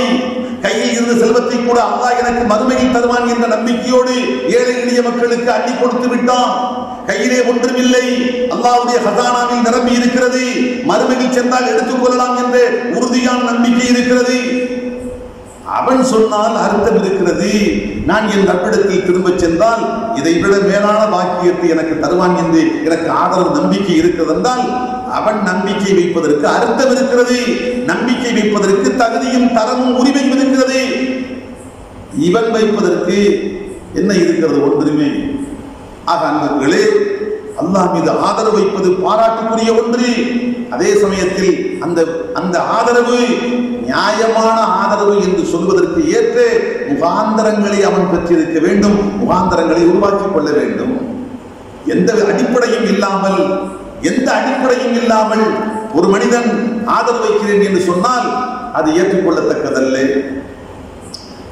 கையில் இருந்த செல்வத்தை கூட அல்லாஹ் எனக்கு மறுமையில் தருவான் என்ற நம்பிக்கையோடு ஏழை எளிய மக்களுக்கு அள்ளி கொடுத்து விட்டான். கையிலே ஒன்றுமில்லை, அல்லாஹ்வுடைய ஹஸானாவில் நிரம்பி இருக்கிறது, மறுமையில் சென்றால் எடுத்துக் கொள்ளலாம் என்ற உறுதியான நம்பிக்கை இருக்கிறது. அவன் சொன்னால் அர்த்தம் இருக்கிறது, நான் என் ரப்பிடத்தில் திரும்ப சென்றால் இதை விட மேலான பாக்கியத்தை எனக்கு தருவான் என்று எனக்கு ஆதரவு நம்பிக்கை இருக்கிறது என்றால், அவன் நம்பிக்கை வைப்பதற்கு அர்த்தம் இருக்கிறது, நம்பிக்கை வைப்பதற்கு தகுதியும் தரமும் உரிமையும் இருக்கிறது. இவன் வைப்பதற்கு என்ன இருக்கிறது? ஒன்றுமே. ஆக அன்பர்களே, அல்லாஹ் மீது ஆதரவு வைப்பது பாராட்டுக்குரிய ஒன்று. அதே சமயத்தில் அந்த ஆதரவு நியாயமான ஆதரவு என்று சொல்வதற்கு ஏற்ற முகாந்தரங்களை அவன் பெற்றிருக்க வேண்டும், முகாந்தரங்களை உருவாக்கிக் கொள்ள வேண்டும். எந்த அடிப்படையும் இல்லாமல் ஒரு மனிதன் ஆதரவு வைக்கிறேன் என்று சொன்னால் அது ஏற்றுக்கொள்ளத்தக்கதல்ல.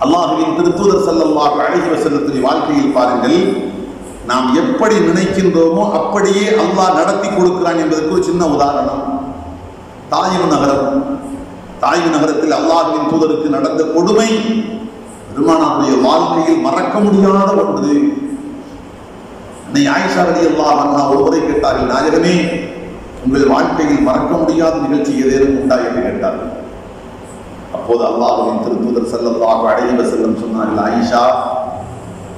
அல்லாஹ்வின் திருத்தூதர் ஸல்லல்லாஹு அலைஹி வஸல்லத்தின் வாழ்க்கையில் பாருங்கள், நாம் எப்படி நினைக்கின்றோமோ அப்படியே அல்லாஹ் நடத்தி கொடுக்கிறான் என்பதற்கு ஒரு சின்ன உதாரணம். தாயிஃப் நகரத்தில் அல்லாஹ்வின் தூதருக்கு நடந்த கொடுமை பெருமானாருடைய வாழ்க்கையில் மறக்க முடியாத ஒன்று. அன்னை ஆயிஷா ரலியல்லாஹு அன்ஹா ஒருவரை கேட்டார்கள், நாயகமே, உங்கள் வாழ்க்கையில் மறக்க முடியாத நிகழ்ச்சி ஏதேனும் உண்டா என்று கேட்டார்கள். அப்போது அல்லாஹ்வின் திருத்தூதர் ஸல்லல்லாஹு அலைஹி வஸல்லம் சொன்னார்கள், ஆயிஷா,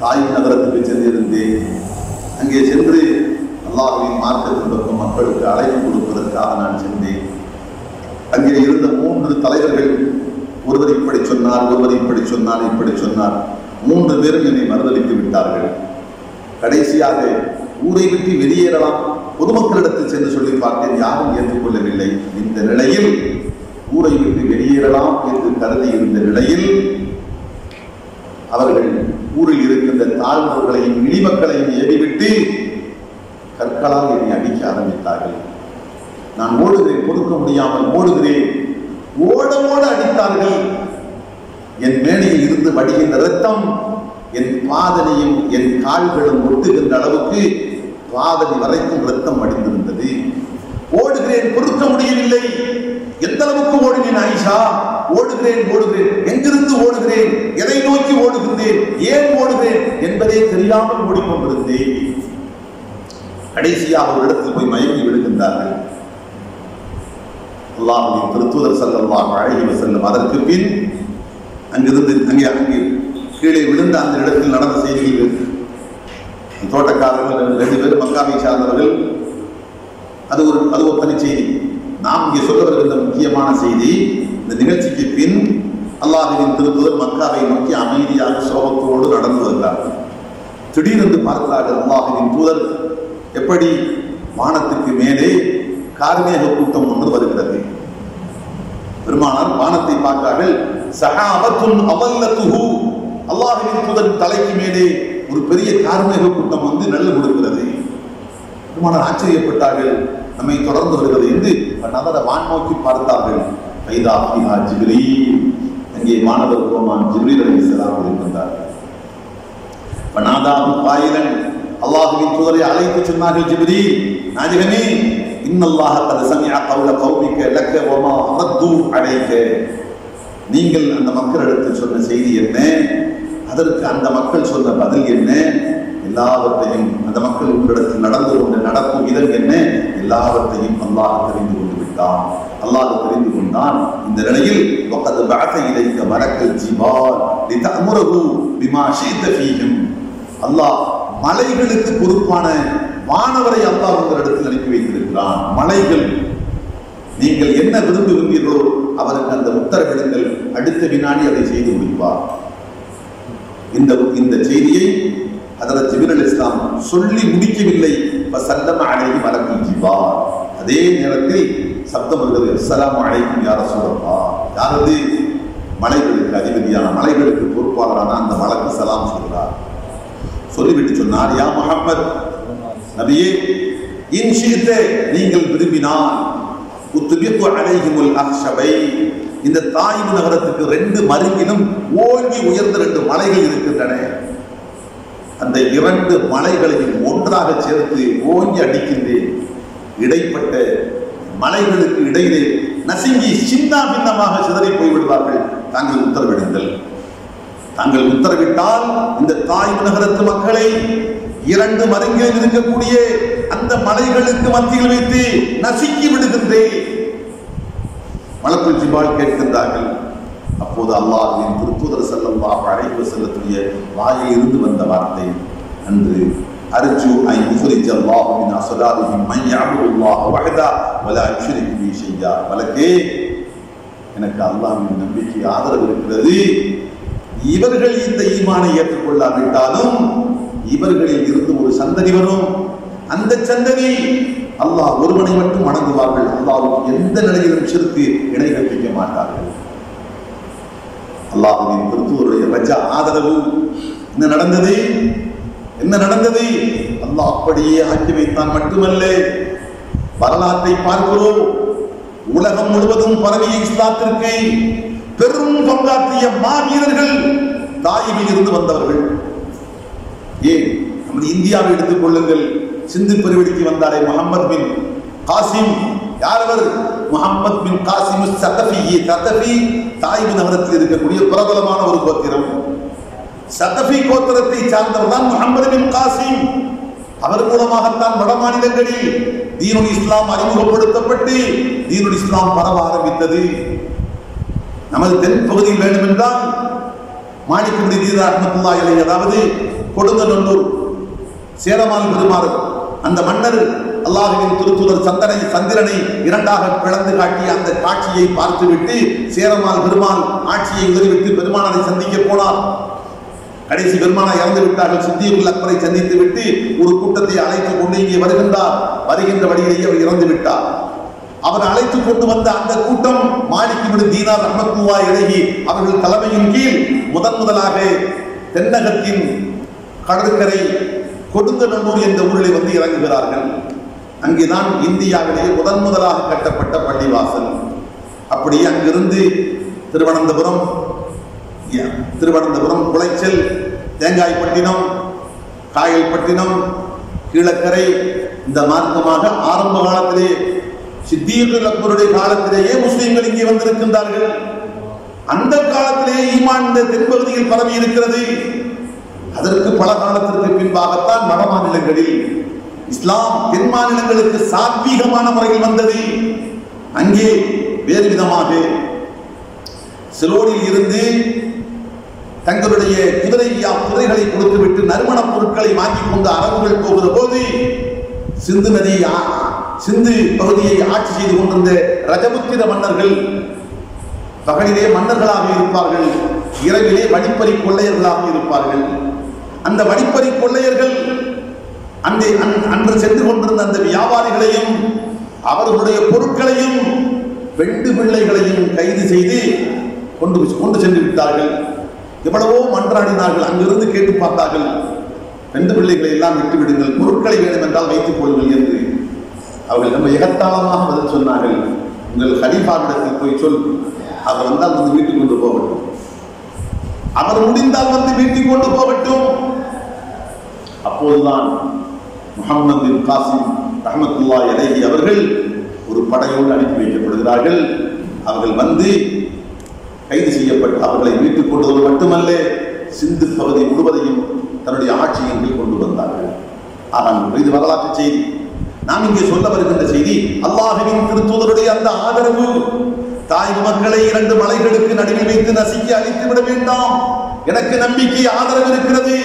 தாயிஃப் நகரத்துக்கு சென்றிருந்தேன். அங்கே சென்று அல்லாஹ்வின் மார்க்கத்தின் பக்கம் மக்களுக்கு அழைப்பு கொடுப்பதற்காக நான் சென்றேன். அங்கே இருந்த 3 தலைவர்கள், ஒருவர் இப்படி சொன்னார், ஒருவர் இப்படி சொன்னார், இப்படி சொன்னார். 3 பேரும் என்னை மறுதளித்து விட்டார்கள். கடைசியாக ஊரை விட்டு வெளியேறலாம், பொதுமக்களிடத்தில் சென்று சொல்லி பார்த்தேன், யாரும் ஏற்றுக்கொள்ளவில்லை. இந்த நிலையில் ஊரை விட்டு வெளியேறலாம் என்று கருதி இருந்த நிலையில் அவர்கள் ஊரில் இருக்கின்ற தாழ்ந்தவர்களையும் இடிமக்களையும் ஏறிவிட்டு கற்களால் என்னை அடிக்க ஆரம்பித்தார்கள். நான் ஓடுகிறேன், பொறுக்க முடியாமல் ஓடுகிறேன். ஓட அடித்தார்கள். என் மேடையில் இருந்து வடிகின்ற ரத்தம் என் பாதனையும் என் கால்களும் ஒட்டுகின்ற அளவுக்கு பாதனை வரைக்கும் ரத்தம் வடிந்திருந்தது. ஓடுகிறேன், பொறுக்க முடியவில்லை. எந்த அளவுக்கு ஓடினேன் ஆயிஷா? ஓடுகிறேன். எங்கிருந்து ஓடுகிறேன், எதை நோக்கி ஓடுகின்றேன், ஏன் ஓடுகிறேன் என்பதே தெரியாமல் ஓடிக்கொண்டிருந்தேன். கடைசியாக ஒரு இடத்தில் போய் மயங்கி விடுகின்றார்கள். அல்லாஹ்வின் திருத்தூதர் ஸல்லல்லாஹு அலைஹி வஸல்லம் அதற்கு பின் அங்கே கீழே விழுந்த அந்த இடத்தில் நடந்த செய்திகள், தோட்டக்காரர்கள் 2 பேரும் மக்காவை சார்ந்தவர்கள். அது ஒரு தனி செய்தி. நாம் இங்கே சொல்ல வருகின்ற முக்கியமான செய்தி, இந்த நிகழ்ச்சிக்கு பின் அல்லாஹ்வின் திருத்தூதர் மக்காவை நோக்கி அமைதியாக சோகத்தோடு நடந்து வருகிறார்கள். திடீரென்று பார்க்கிறார்கள், அல்லாஹ்வின் தூதர் எப்படி வானத்துக்கு மேலே கார்மேக கூட்டம் ஒன்று வருகிறது. பெருமானார் வானத்தை பார்க்கிறார்கள். சஹாபத்துன் அவல்லத்துஹு, அல்லாஹ்வின் தூதர் தலைக்கு மேலே ஒரு பெரிய கார்மேக கூட்டம் வந்து நல்ல கொடுக்கிறது. பெருமானார் ஆச்சரியப்பட்டார்கள், நம்மை தொடர்ந்து வருகிறது என்று நபரை வான் நோக்கி பார்த்தார்கள். ஐதா ஃபிஹா ஜிப்ரீல், அங்கே மாணவர் கோமான் ஜிப்ரீல் அலைஹிஸ்ஸலாம் இருக்கின்றார்கள். ஃபநாதாஹு காயிலன், அல்லாஹ்வின் தூதரை அழைத்து சொன்னார்கள், ஜிப்ரீல், நாயகமே, இன்னல்லாஹ கத் சமிஅ கௌல கௌமிக லக வமா ரத்து அலைக. நீங்கள் அந்த மக்களிடத்தில் சொன்ன செய்தி என்ன, அதற்கு அந்த மக்கள் சொன்ன பதில் என்ன, எல்லாவற்றையும் அந்த மக்கள் உங்களிடத்தில் நடந்து கொண்ட நடக்கும் விதம் என்ன, எல்லாவற்றையும் அல்லாஹ் தெரிந்து கொண்டு விட்டான். அல்லாஹ் தெரிந்து கொண்டான். இந்த நிலையில் வகத் பஅஸ இலைக மலக்கல் ஜிபால் லிதஅமுரஹு பிமா ஷி'த ஃபீஹிம், அல்லாஹ் மலைகளுக்கு பொறுப்பான வானவரை அல்லாஹ் உங்களிடத்தில் அனுப்பி வைத்திருக்கிறான். மலைகள் நீங்கள் என்ன விரும்புகின்றீர்களோ அவருக்கு அந்த உத்தரவிடுங்கள், அடுத்த வினாடி அதை செய்து முடிப்பார். இந்த செய்தியை ஹஜ்ரத் ஜிப்ரீல் அலைஹிஸ்ஸலாம் சொல்லி முடிக்கவில்லை. ஃபஸல்லம அலைஹி மலக்குல் ஜிபால், அதே நேரத்தில் சப்தம் வருகிறது, அஸ்ஸலாமு அலைக்கும் யா ரசூலல்லாஹ். யாரது? மலைகளுக்கு அதிபதியான, மலைகளுக்கு பொறுப்பாளரான அந்த மலக்கு சலாம் சொல்கிறார். சொல்லிவிட்டு சொன்னார், யா முஹம்மத் நபியே, இன் ஷி'த, நீங்கள் விரும்பினால், உத்பிகு அலைஹிமுல் அஹ்ஷபை, இந்த தாயிப் நகரத்துக்கு 2 மருங்கிலும் ஓங்கி உயர்ந்த 2 மலைகள் இருக்கின்றன. அந்த 2 மலைகளையும் ஒன்றாக சேர்த்து ஓங்கி அடிக்கின்றேன். இடைப்பட்ட மலைகளுக்கு இடையிலே நசுங்கி சின்ன பின்னமாக சிதறி போய்விடுவார்கள். தாங்கள் உத்தரவிடுங்கள். தாங்கள் உத்தரவிட்டால் இந்த தாயிப் நகரத்து மக்களை 2 மருங்கில் இருக்கக்கூடிய அந்த மலைகளுக்கு மத்தியில் வைத்து நசுக்கி விடுகின்றேன். மலக்குல் ஜிபால் கேட்கின்றார்கள். அப்போது அல்லாஹ்வின் திருத்தூதர் ஸல்லல்லாஹு அலைஹி வஸல்லத்துடைய வாயில் இருந்து வந்த வார்த்தை, அன்று அர்ஜு அன் யுஃரிஜ அல்லாஹு மின் அஸ்லாதிஹிம் மன் யஅபுதுல்லாஹ வஹதா வலா யுஷ்ரிகு பிஹி ஷையா. மலக்கே, எனக்கு அல்லாஹ்வின் நம்பிக்கை ஆதரவு இருக்கிறது. இவர்கள் இந்த ஈமானை ஏற்றுக்கொள்ளாவிட்டாலும் இவர்களில் இருந்து ஒரு சந்ததி வரும். அந்த சந்ததி அல்லாஹ் ஒருவனை மட்டும் வணங்குவார்கள். அல்லாஹ்வுக்கு எந்த நிலையிலும் ஷிர்க் இணை கற்பிக்க மாட்டார்கள். அல்லாஹ்வின் திருத்தூதருடைய ரஜா ஆதரவு. என்ன நடந்தது? என்ன நடந்தது? அல்லாஹ் அப்படியே ஆக்கி வைத்தான். மட்டுமல்ல, வரலாற்றை பார்க்கிறோம். உலகம் முழுவதும் பரவிய இஸ்லாத்திற்கு பெரும் பங்காற்றிய மாவீரர்கள் தாயிபில் இருந்து வந்தவர்கள். ஏன், நமது இந்தியாவை எடுத்துக் கொள்ளுங்கள். சிந்து பெருவெளிக்கு வந்தாரே முஹம்மது பின் காசிம். யார் அவர்? முஹம்மது பின் காசிம் சதஃபி. சதஃபி தாயிப் நகரத்தில் இருக்கக்கூடிய பிரபலமான ஒரு கோத்திரம். சதஃபி கோத்திரத்தை சார்ந்தவர் தான் முஹம்மது பின் காசிம். அவர் மூலமாகத்தான் வட மாநிலங்களில் தீனுல் இஸ்லாம் அறிமுகப்படுத்தப்பட்டு தீனுல் இஸ்லாம் பரவ ஆரம்பித்தது. நமது தென் பகுதியில் வேண்டும் என்றால் மாணிக்கமுடி தீரா ரஹ்மத்துல்லாஹி அலைஹி, அதாவது கொடுங்கநல்லூர் சேரமான் பெருமாள், அந்த மன்னர் அல்லாஹ்வின் திருத்தூதர் சந்திரனை 2ஆக பிளந்து காட்டிய அந்த காட்சியை பார்த்துவிட்டு சேரமான் பெருமாள் ஆட்சியை உதறிவிட்டு பெருமானாரை சந்திக்க போனார். கடைசி பெருமானா இறந்து விட்டார்கள். சித்தியுல் அக்பரை சந்தித்து விட்டு ஒரு கூட்டத்தை அழைத்துக் கொண்டு இங்கே வருகின்றார். வருகின்ற வழியிலேயே அவர் இறந்து விட்டார். அவர் அழைத்துக் கொண்டு வந்த அந்த கூட்டம் மாலிக் தீனார் ரஹ்மத்துல்லாஹி அலைஹி அவர்கள் தலைமையின் கீழ் முதலாக தென்னகத்தின் கடற்கரை கொடுங்கநல்லூர் என்ற ஊரில் வந்து இறங்குகிறார்கள். அங்கேதான் இந்தியாவிலேயே முதலாக கட்டப்பட்ட பள்ளிவாசல். அப்படியே அங்கிருந்து திருவனந்தபுரம், குளைச்சல், தேங்காய்பட்டினம், காயல்பட்டினம், கீழக்கரை, இந்த மார்க்கமாக ஆரம்ப காலத்திலே சித்தியுல் அக்பருடைய காலத்திலேயே முஸ்லிம்கள் இங்கே வந்திருக்கின்றார்கள். அந்த காலத்திலேயே ஈமான் இந்த தென்பகுதியில் பரவி இருக்கிறது. அதற்கு பல காலத்திற்கு பின்பாகத்தான் வட மாநிலங்களில் இஸ்லாம் தென் மாநிலங்களுக்கு சாத்வீகமான முறையில் வந்தது. அங்கே வேறு விதமாக சிலோனில் இருந்து தங்களுடைய குதிரைகளை கொடுத்துவிட்டு நறுமணப் பொருட்களை வாங்கிக் கொண்டு அரபுகள் போகிற போது சிந்து பகுதியை ஆட்சி செய்து கொண்டிருந்த ரஜபுத்திர மன்னர்கள் பகலிலே மன்னர்களாக இருப்பார்கள், இரவிலே வழிப்பறி கொள்ளையர்களாக இருப்பார்கள். அந்த வழிப்பறி கொள்ளையர்கள் அன்று சென்று கொண்டிருந்த அந்த வியாபாரிகளையும் அவர்களுடைய பொருட்களையும் பெண்டு பிள்ளைகளையும் கைது செய்து கொண்டு சென்று விட்டார்கள். எவ்வளவோ மன்றாடினார்கள். அங்கிருந்து கேட்டு பார்த்தார்கள், பெண்டு பிள்ளைகளை எல்லாம் விட்டு விடுங்கள், பொருட்களை வேண்டும் என்றால் வைத்துக் கொள்ளுங்கள் என்று. அவர்கள் ரொம்ப எகத்தாளமாக பதில் சொன்னார்கள், உங்கள் கலீஃபாவிடத்தில் போய் சொல், அவர் வந்தால் வந்து வீட்டுக்கு கொண்டு போகட்டும், அவர் முடிந்தால் வந்து வீட்டுக்கு கொண்டு போகட்டும். அப்போதுதான் முஹம்மது பின் காசிம் ரஹ்மத்துல்லாஹி அலைஹி அவர்கள் ஒரு படையோடு அனுப்பி வைக்கப்படுகிறார்கள். அவர்கள் வந்து கைது செய்யப்பட்டு அவர்களை வீட்டுக் கொண்டது மட்டுமல்ல, சிந்து பகுதி முழுவதையும் தன்னுடைய ஆட்சியின் கீழ் கொண்டு வந்தார்கள். ஆனால் இது வரலாற்று செய்தி. நாம் இங்கே சொல்ல வருகின்ற செய்தி, அல்லாஹ்வின் திருத்தூதருடைய அந்த ஆதரவு. தாய் மக்களை 2 மலைகளுக்கு நடுவில் வைத்து நசுக்கி அழித்து விட வேண்டாம். எனக்கு நம்பிக்கை ஆதரவு இருக்கிறது.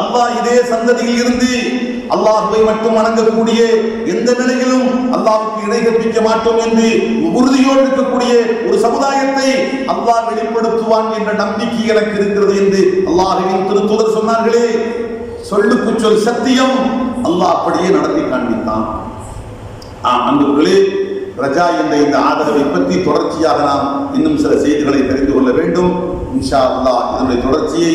அல்லாஹ் இதே சந்ததியில் இருந்து அல்லாஹ்வை மட்டும் வணங்கக்கூடிய, எந்த நிலையிலும் அல்லாஹ்வுக்கு இணை கற்பிக்க மாட்டோம் என்று உறுதியோடு இருக்கக்கூடிய ஒரு சமுதாயத்தை அல்லாஹ் வெளிப்படுத்துவான் என்ற நம்பிக்கை எனக்கு இருக்கிறது என்று அல்லாஹ்வின் திருத்தூதர் சொன்னார்களே. சொல்லுக்கு சொல் சத்தியம். அல்லாஹ் அப்படியே நடத்தி காண்பித்தான். அன்பர்களே, ரஜா என்ற இந்த ஆதரவை பற்றி தொடர்ச்சியாக நாம் இன்னும் சில செய்திகளை தெரிந்து கொள்ள வேண்டும். இன்ஷா அல்லாஹ் இதனுடைய தொடர்ச்சியை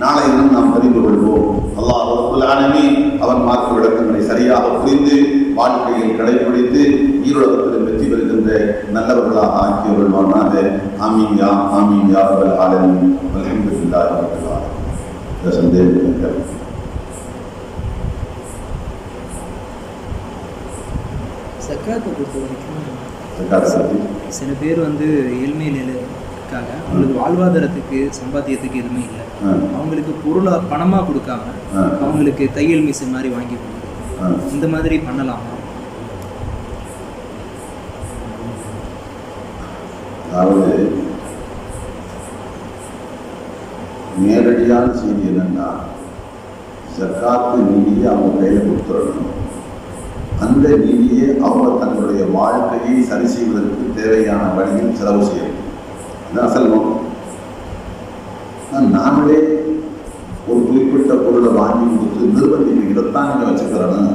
நாளை இன்னும் நாம் தெரிந்து கொள்வோம். அல்லாஹ் ரப்பல் ஆலமீன் அவன் மார்க்க விளக்கங்களை சரியாக புரிந்து வாழ்க்கையில் கடைபிடித்து ஈருலகத்தில் வெற்றி பெறுகின்ற நல்லவர்களாக ஆக்கியவர்களாக. ஆமீன் யா ரப்பல் ஆலமீன். அல்ஹம்துலில்லாஹி ரப்பில் ஆலமீன். சந்தேகம் சக்காத்தை பொறுத்த வரைக்கும் சில பேர் வந்து ஏழ்மை நிலைக்காக அவங்களுக்கு வாழ்வாதாரத்துக்கு சம்பாத்தியத்துக்கு எதுவுமே இல்லை. அவங்களுக்கு பொருளாக பணமாக கொடுக்காம அவங்களுக்கு தையல் மிஷின் மாதிரி வாங்கி கொடுக்குறது, இந்த மாதிரி பண்ணலாமா? அதாவது நேரடியான செய்தி என்னன்னா, ஜக்காத்து நிதியை அவங்க கையில் கொடுத்துடணும். அந்த நிதியை அவங்க தங்களுடைய வாழ்க்கையை சரி செய்வதற்கு தேவையான வழியில் செலவு செய்யணும். இதுதான் அசல் நோக்கம். நாமளே ஒரு குறிப்பிட்ட பொருளை வாங்கி கொடுத்து நிர்பந்திக்க இதைத்தான் நீங்கள் வச்சுக்கிறணும்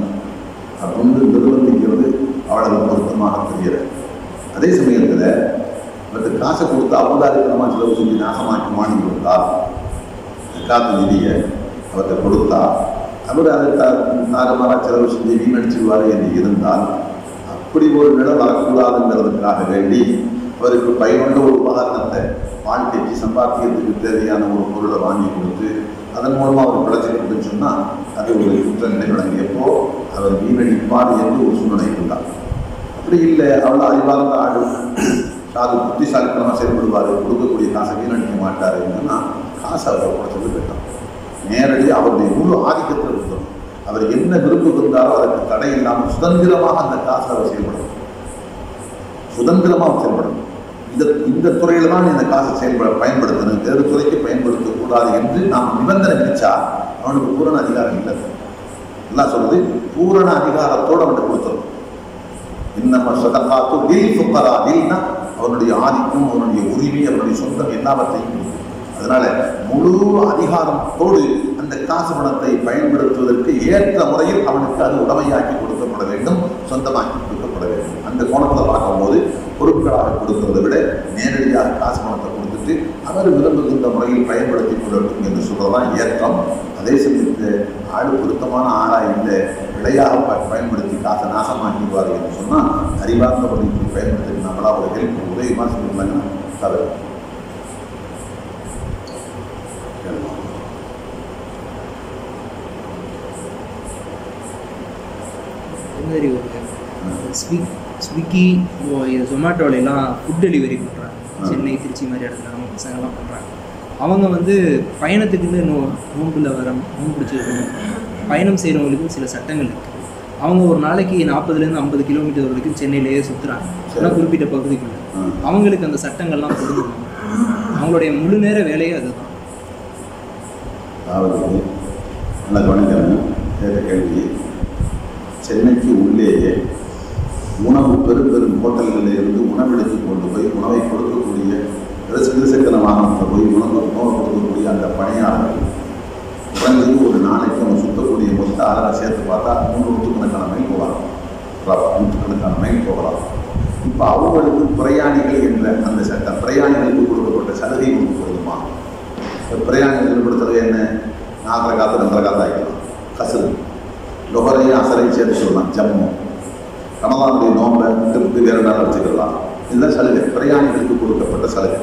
அப்படின்னு நிர்பந்திக்கிறது அவ்வளவு பொருத்தமாக தெரியல. அதே சமயத்தில் இவருக்கு காசை கொடுத்து அவதாரித்தனமாக செலவு செஞ்சு நாசமாக்கி வாங்கி கொடுத்தால், காத்து நிதியை அவர்கிட்ட கொடுத்தா அவர் அதை தாரமாக செலவு செஞ்சு வீணடிச்சுவார் என்று இருந்தால், அப்படி ஒரு நிலை வரக்கூடாதுங்கிறதுக்காக வேண்டி அவருக்கு பயனுள்ள ஒரு உபகரணத்தை வாழ்க்கைக்கு சம்பாத்தியத்துக்கு தேவையான ஒரு பொருளை வாங்கி கொடுத்து அதன் மூலமாக அவர் பிழைச்சிருக்குன்னு சொன்னால் அது ஒரு குற்ற நிலை வழங்கியப்போ அவர் வீணடிப்பார் என்று ஒரு சூழ்நிலை இருந்தார். அப்படி இல்லை, அவ்வளோ அறிவார்ந்த ஆடு அது புத்திசாலித்தனமாக செயல்படுவார், கொடுக்கக்கூடிய காசை வீணடிக்க மாட்டார் என்னன்னா காசை அவரை குறைச்சது பெற்றார். நேரடியாக அவருடைய முழு ஆதிக்கத்தில் இருக்கணும். அவர் என்ன விரும்புகின்றாரோ அதற்கு தடை இல்லாமல் சுதந்திரமாக அந்த காசை அவர் செயல்படணும். சுதந்திரமாக செயல்படணும். இந்த துறையில தான் இந்த காசை பயன்படுத்தணும், வேறு துறைக்கு பயன்படுத்தக்கூடாது என்று நாம் நிபந்தனை விதிச்சா அவனுக்கு பூரண அதிகாரம் இல்லை. எல்லாம் சொல்றது பூரண அதிகாரத்தோடு அவன்கிட்ட கொடுத்துரும். இன்னம சதகாத்து லில் ஃபுகரா, லில்னா அவனுடைய ஆதிக்கம், அவனுடைய உரிமை, அவனுடைய சொந்தம் எல்லாவற்றையும். அதனால முழு அதிகாரத்தோடு அந்த காசு பணத்தை பயன்படுத்துவதற்கு ஏற்ற முறையில் அவனுக்கு அது உடமையாக்கி கொடுக்கப்பட வேண்டும், சொந்தமாக்கி கொடுக்கப்பட வேண்டும். அந்த கோணத்தை பார்க்கும்போது பொருட்களாக கொடுக்கிறதை விட நேரடியாக காசு பணத்தை கொடுத்துட்டு அவர் விரும்புகின்ற முறையில் பயன்படுத்தி கொள்ளட்டும் என்று சொல்றதுதான் ஏற்றம். அதே சமயத்தில் ஆடு பொருத்தமான ஆளாக இல்லை, விலையாக பயன்படுத்தி காசை நாசமாக்கிடுவார் என்று சொன்னால் அறிவார்ந்த முறையில் பயன்படுத்தி நம்மளா ஒரு ஹெல்ப் உதவிமா சொல்லிருந்தாங்கன்னா தவறு. மாதிரி ஒரு ஸ்விக்கி ஜொமேட்டோலாம் ஃபுட் டெலிவரி பண்ணுறாங்க. சென்னை திருச்சி மாதிரி இடத்துல நம்ம பசங்கள்லாம் பண்ணுறாங்க. அவங்க வந்து பயணத்துக்குன்னு நோம்பில் நோம்பு பிடிச்சிருக்கணும். பயணம் செய்கிறவங்களுக்கும் சில சட்டங்கள் இருக்குது. அவங்க ஒரு நாளைக்கு 40 50 கிலோமீட்டர் வரைக்கும் சென்னையிலேயே சுற்றுறாங்க. ஆனால் குறிப்பிட்ட பகுதிக்குள்ள அவங்களுக்கு அந்த சட்டங்கள்லாம் பொருந்தணும். அவங்களுடைய முழு நேர வேலையே அதுதான். கேள்வி, சென்னைக்கு உள்ளேயே உணவு பெரும் ஹோட்டல்களில் இருந்து உணவெடுத்து கொண்டு போய் உணவை கொடுக்கக்கூடிய இருசக்கர வாகனத்தை போய் உணவை கொடுக்கக்கூடிய அந்த பணியாளர்கள் குறைஞ்சது ஒரு நாளைக்கு அவங்க சுற்றக்கூடிய மொத்த அளவை சேர்த்து பார்த்தா 300 மைல் போகலாம், 100 மைல் போகலாம். இப்போ அவங்களுக்கு பிரயாணிகள் என்ற அந்த சட்டம், பிரயாணிகளுக்கு கொடுக்கப்பட்ட சலுகை உங்களுக்கு கொடுக்குமா? பிரயாணிகள் கொடுத்தது என்ன? 4 காத்து 2 காத்து ஆகிக்கலாம். கசரு லொஹரையும் அசரையும் சேர்த்து சொல்லலாம். ஜம்மு ரமலானுடைய நோம்பை திருப்பி வேறு நாள் வச்சுக்கலாம். இதுதான் சலுகை, பிரயாணிகளுக்கு கொடுக்கப்பட்ட சலுகை.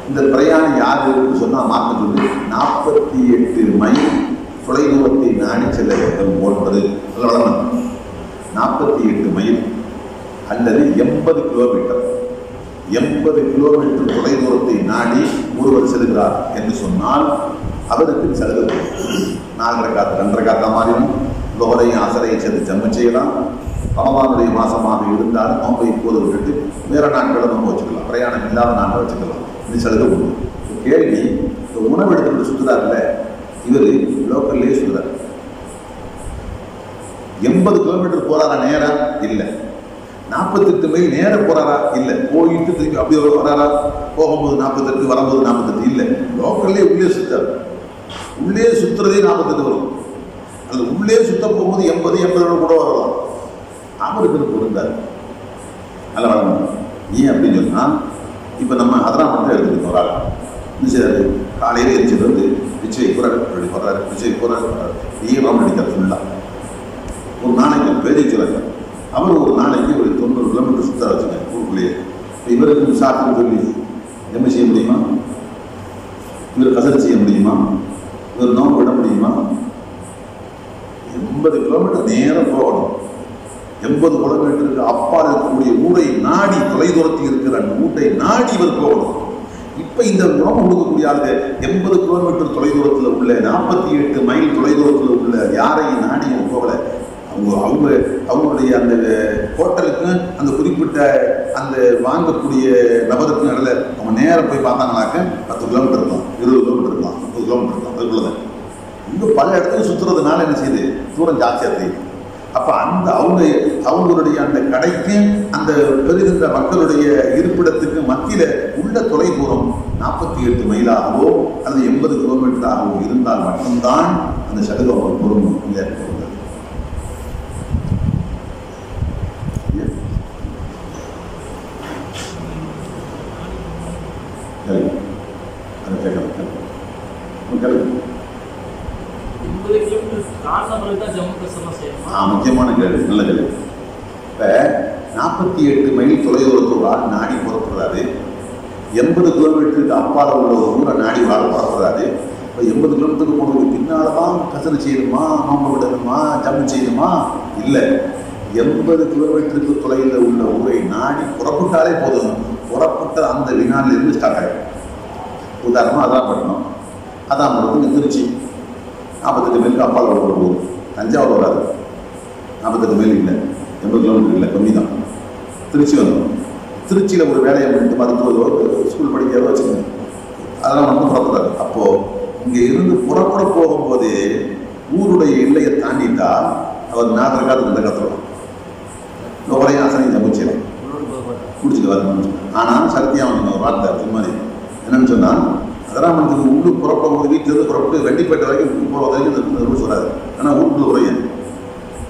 இந்த பிரயாணி யாருக்கு சொன்னால் மாற்றம் சொல்லி 48 மைல் தொலைதூரத்தை நாடி செல்ல வேண்டும் போன்றது வளர்ந்து 48 மைல் அல்லது 80 கிலோமீட்டர் 80 கிலோமீட்டர் தொலைதூரத்தை நாடி ஒருவர் செல்கிறார் என்று சொன்னால் அவருக்கு சலுகை 4 காத்து 2 காத்தா மாறினும் லோகரையும் அசரையும் சேர்த்து ஜம்மு செய்யலாம். ரமலானுடைய மாசமாக இருந்தால் நோம்பை இப்போது விட்டுட்டு வேறு நாட்களை நோம்பு வச்சுக்கலாம், பிரயாணம் இல்லாத நாட்கள் வச்சுக்கலாம். இது சலுகை உண்டு. கேள்வி, இந்த உணவு எடுத்துக்கிட்டு சுற்றுறாருல இவர் லோக்கல்லே சுற்றுறாரு. 80 கிலோமீட்டர் போறாரா நேரா? இல்லை. 48 மைல் நேர போறாரா? இல்லை. போயிட்டு திருப்பி அப்படி வராரா? போகும்போது 48, வரும்போது 48 இல்லை. லோக்கல்லே உள்ளே சுற்றாரு. உள்ளே சுற்றுறதே 48 வரும். அது உள்ளே சுத்த போகும்போது 80 கூட வரலாம். அவருக்கு பொருந்தார். நல்லா வளரணும். ஏன் அப்படின்னு சொன்னால், இப்போ நம்ம அதெல்லாம் மட்டும் எடுத்துக்கிட்டோம். ஒரு ஆள் என்ன செய்யறாரு, காலையில் எரிச்சிட்டு வந்து பிச்சை போறாரு, போடுறாரு, பிச்சை போறாரு, நீங்க ரவுண்ட் அடிக்கிறார் ஃபுல்லாக. ஒரு நாளைக்கு பேஜை சொல்றாரு, அவர் ஒரு நாளைக்கு ஒரு 90 கிலோமீட்டர் சுற்ற வச்சுங்க ஊருக்குள்ளேயே. இவருக்கு சாப்பிட்டு சொல்லி என்ன செய்ய முடியுமா? இவர் கசடு செய்ய முடியுமா? இவர் நோம்பு விட முடியுமா? 80 கிலோமீட்டர் நேரம் போகணும். 80 கிலோமீட்டருக்கு அப்பால் இருக்கக்கூடிய ஊரை நாடி, தொலைதூரத்தில் இருக்கிற அந்த ஊட்டை நாடி இவர் போகணும். இப்போ இந்த நோம்பு கொடுக்கக்கூடிய ஆளுங்க 80 கிலோமீட்டர் தொலைதூரத்தில் உள்ள 48 மைல் தொலைதூரத்தில் உள்ள யாரையும் நாடி போகல. அவங்களுடைய அந்த ஹோட்டலுக்கு அந்த குறிப்பிட்ட அந்த வாங்கக்கூடிய நபருக்கு நடுல அவங்க நேரம் போய் பார்த்தாங்கனாக்க 10 கிலோமீட்டர் இருக்கலாம், 20 கிலோமீட்டர் இருக்கலாம், 30 கிலோமீட்டர் இருக்கலாம். அதுக்குள்ளதான் இன்னும் பல இடத்துக்கு சுற்றுறதுனால என்ன செய்யுது, தூரம் ஜாஸ்தியாக தெரியுது. அப்போ அந்த அவங்களுடைய அந்த கடைக்கு அந்த பெறுகின்ற மக்களுடைய இருப்பிடத்துக்கு மத்தியில் உள்ள தொலை தூரம் 48 மைலாகவோ அல்லது 80 கிலோமீட்டராகவோ இருந்தால் மட்டும்தான் அந்த சலுகை பொருந்தும். இல்லை முக்கியமான கேள்வி, நல்ல கேள்வி. இப்போ 48 மைல் தொலைதூரத்தோட நாடி புறப்படுறாரு, 80 கிலோமீட்டருக்கு அப்பால் உள்ள ஒரு ஊரை நாடி புறப்படுறாரு. இப்போ 80 கிலோமீட்டருக்கு போனதுக்கு பின்னால தான் கசரு செய்யணுமா, நோம்பு விடணுமா, ஜம்மு செய்யணுமா? இல்லை, 80 கிலோமீட்டருக்கு தொலைவில் உள்ள ஊரை நாடி புறப்பட்டாலே போதும். புறப்பட்ட அந்த வினாடிலிருந்து ஸ்டார்ட் ஆகிடும். உதாரணமாக அதான் பண்ணணும். அதான் பண்ணுறது திருச்சி 48 மைலுக்கு அப்பால் உள்ள ஊர். தஞ்சாவூர் வராது, 48 மைல் இல்லை, 80 கிலோமீட்டர் இல்லை, கம்மி தான். திருச்சி வந்தோம். திருச்சியில் ஒரு வேலையை பண்ணிட்டு மருத்துவ ஸ்கூல் படிக்கிறதோ வச்சுக்கோங்க, அதெல்லாம் வந்து புறப்படுறாரு. அப்போது இங்கே இருந்து புறப்பட போகும்போது ஊருடைய எல்லையை தாண்டிட்டா அவர் நாகரிகாத்துக்கு இந்த கற்றுக்கலாம். லோகரையும் ஆசனையும் ஜம்பிச்சிடலாம், முடிச்சுட்டு வரணும். ஆனால் சத்தியம் ஒரு வார்த்தை சும்மா என்னன்னு சொன்னால், அதராமத்துக்கு உள்ளு புறப்படும்போது வீட்டிலிருந்து புறப்பட்டு வெண்டிப்பேட்டை வரைக்கும் போகிற வரைக்கும் ரூல்ஸ் வராது. ஆனால் ஊருக்குள்ள உரையன்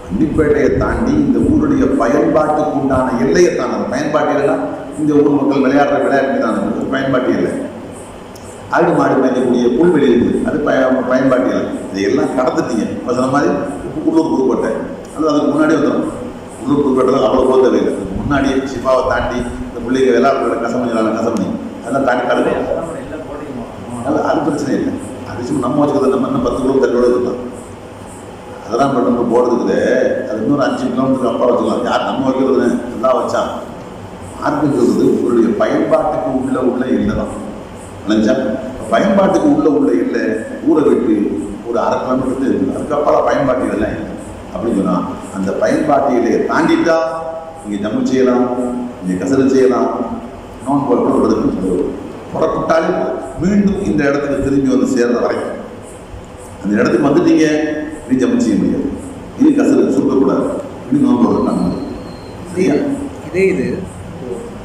வெண்டிப்பேட்டையை தாண்டி இந்த ஊருடைய பயன்பாட்டுக்கு உண்டான எல்லையை தாண்டது. பயன்பாட்டு இல்லைன்னா இந்த ஊர் மக்கள் விளையாடுற விளையாட்டு தானது பயன்பாட்டு இல்லை. ஆடு மாடு மேய்க்கக்கூடிய புல்வெளி இருக்குது, அது பயன்பாட்டு இல்லை. இதையெல்லாம் கடந்துட்டீங்க. இப்போ சொன்ன மாதிரி உள்ளூர் புதுக்கோட்டை அல்லது அதுக்கு முன்னாடி வந்துடும். உள்ளூர் புதுக்கோட்டையில் அவ்வளோ போக தேவையில்லை. முன்னாடியே சிப்பாவை தாண்டி இந்த பிள்ளைங்க விளையாடுற கசமணி அதெல்லாம் தாண்டி கடலை அது பிரச்சனை இல்லை. அது சும்மா நம்ம வச்சுக்கிறது. நம்ம இன்னும் 10 கிலோமீட்டரோட இருக்கலாம். அதெல்லாம் இப்போ நம்ம போடுறதுக்குது அது இன்னொரு 5 கிலோமீட்டருக்கு அப்பா வச்சுக்கலாம். யார் நம்ம வைக்கிறது நல்லா வச்சான். மார்க்குங்கிறது உங்களுடைய பயன்பாட்டுக்கு உள்ள இல்லை தான் நினைச்சா. பயன்பாட்டுக்கு உள்ள இல்லை ஊரை விட்டு ஒரு 1/2 கிலோமீட்டர் இருக்குது. அதுக்கப்புறம் பயன்பாட்டு இதெல்லாம் இல்லை அப்படின்னு சொன்னால் அந்த பயன்பாட்டு இலையை தாண்டிட்டா இங்கே ஜம்மு செய்யலாம், இங்கே கசரு செய்யலாம், நோன் போடுறதுக்கு புறப்பட்டாலே மீண்டும் இந்த இடத்துக்கு திரும்பி வந்து சேர்ற வரைக்கும் அந்த இடத்துக்கு வந்துட்டீங்க, நீ ஜம்மு செய்ய முடியாது. இது கசரு சுருக்கக்கூடாது, இது நோன் போடுறது. சரியா? இது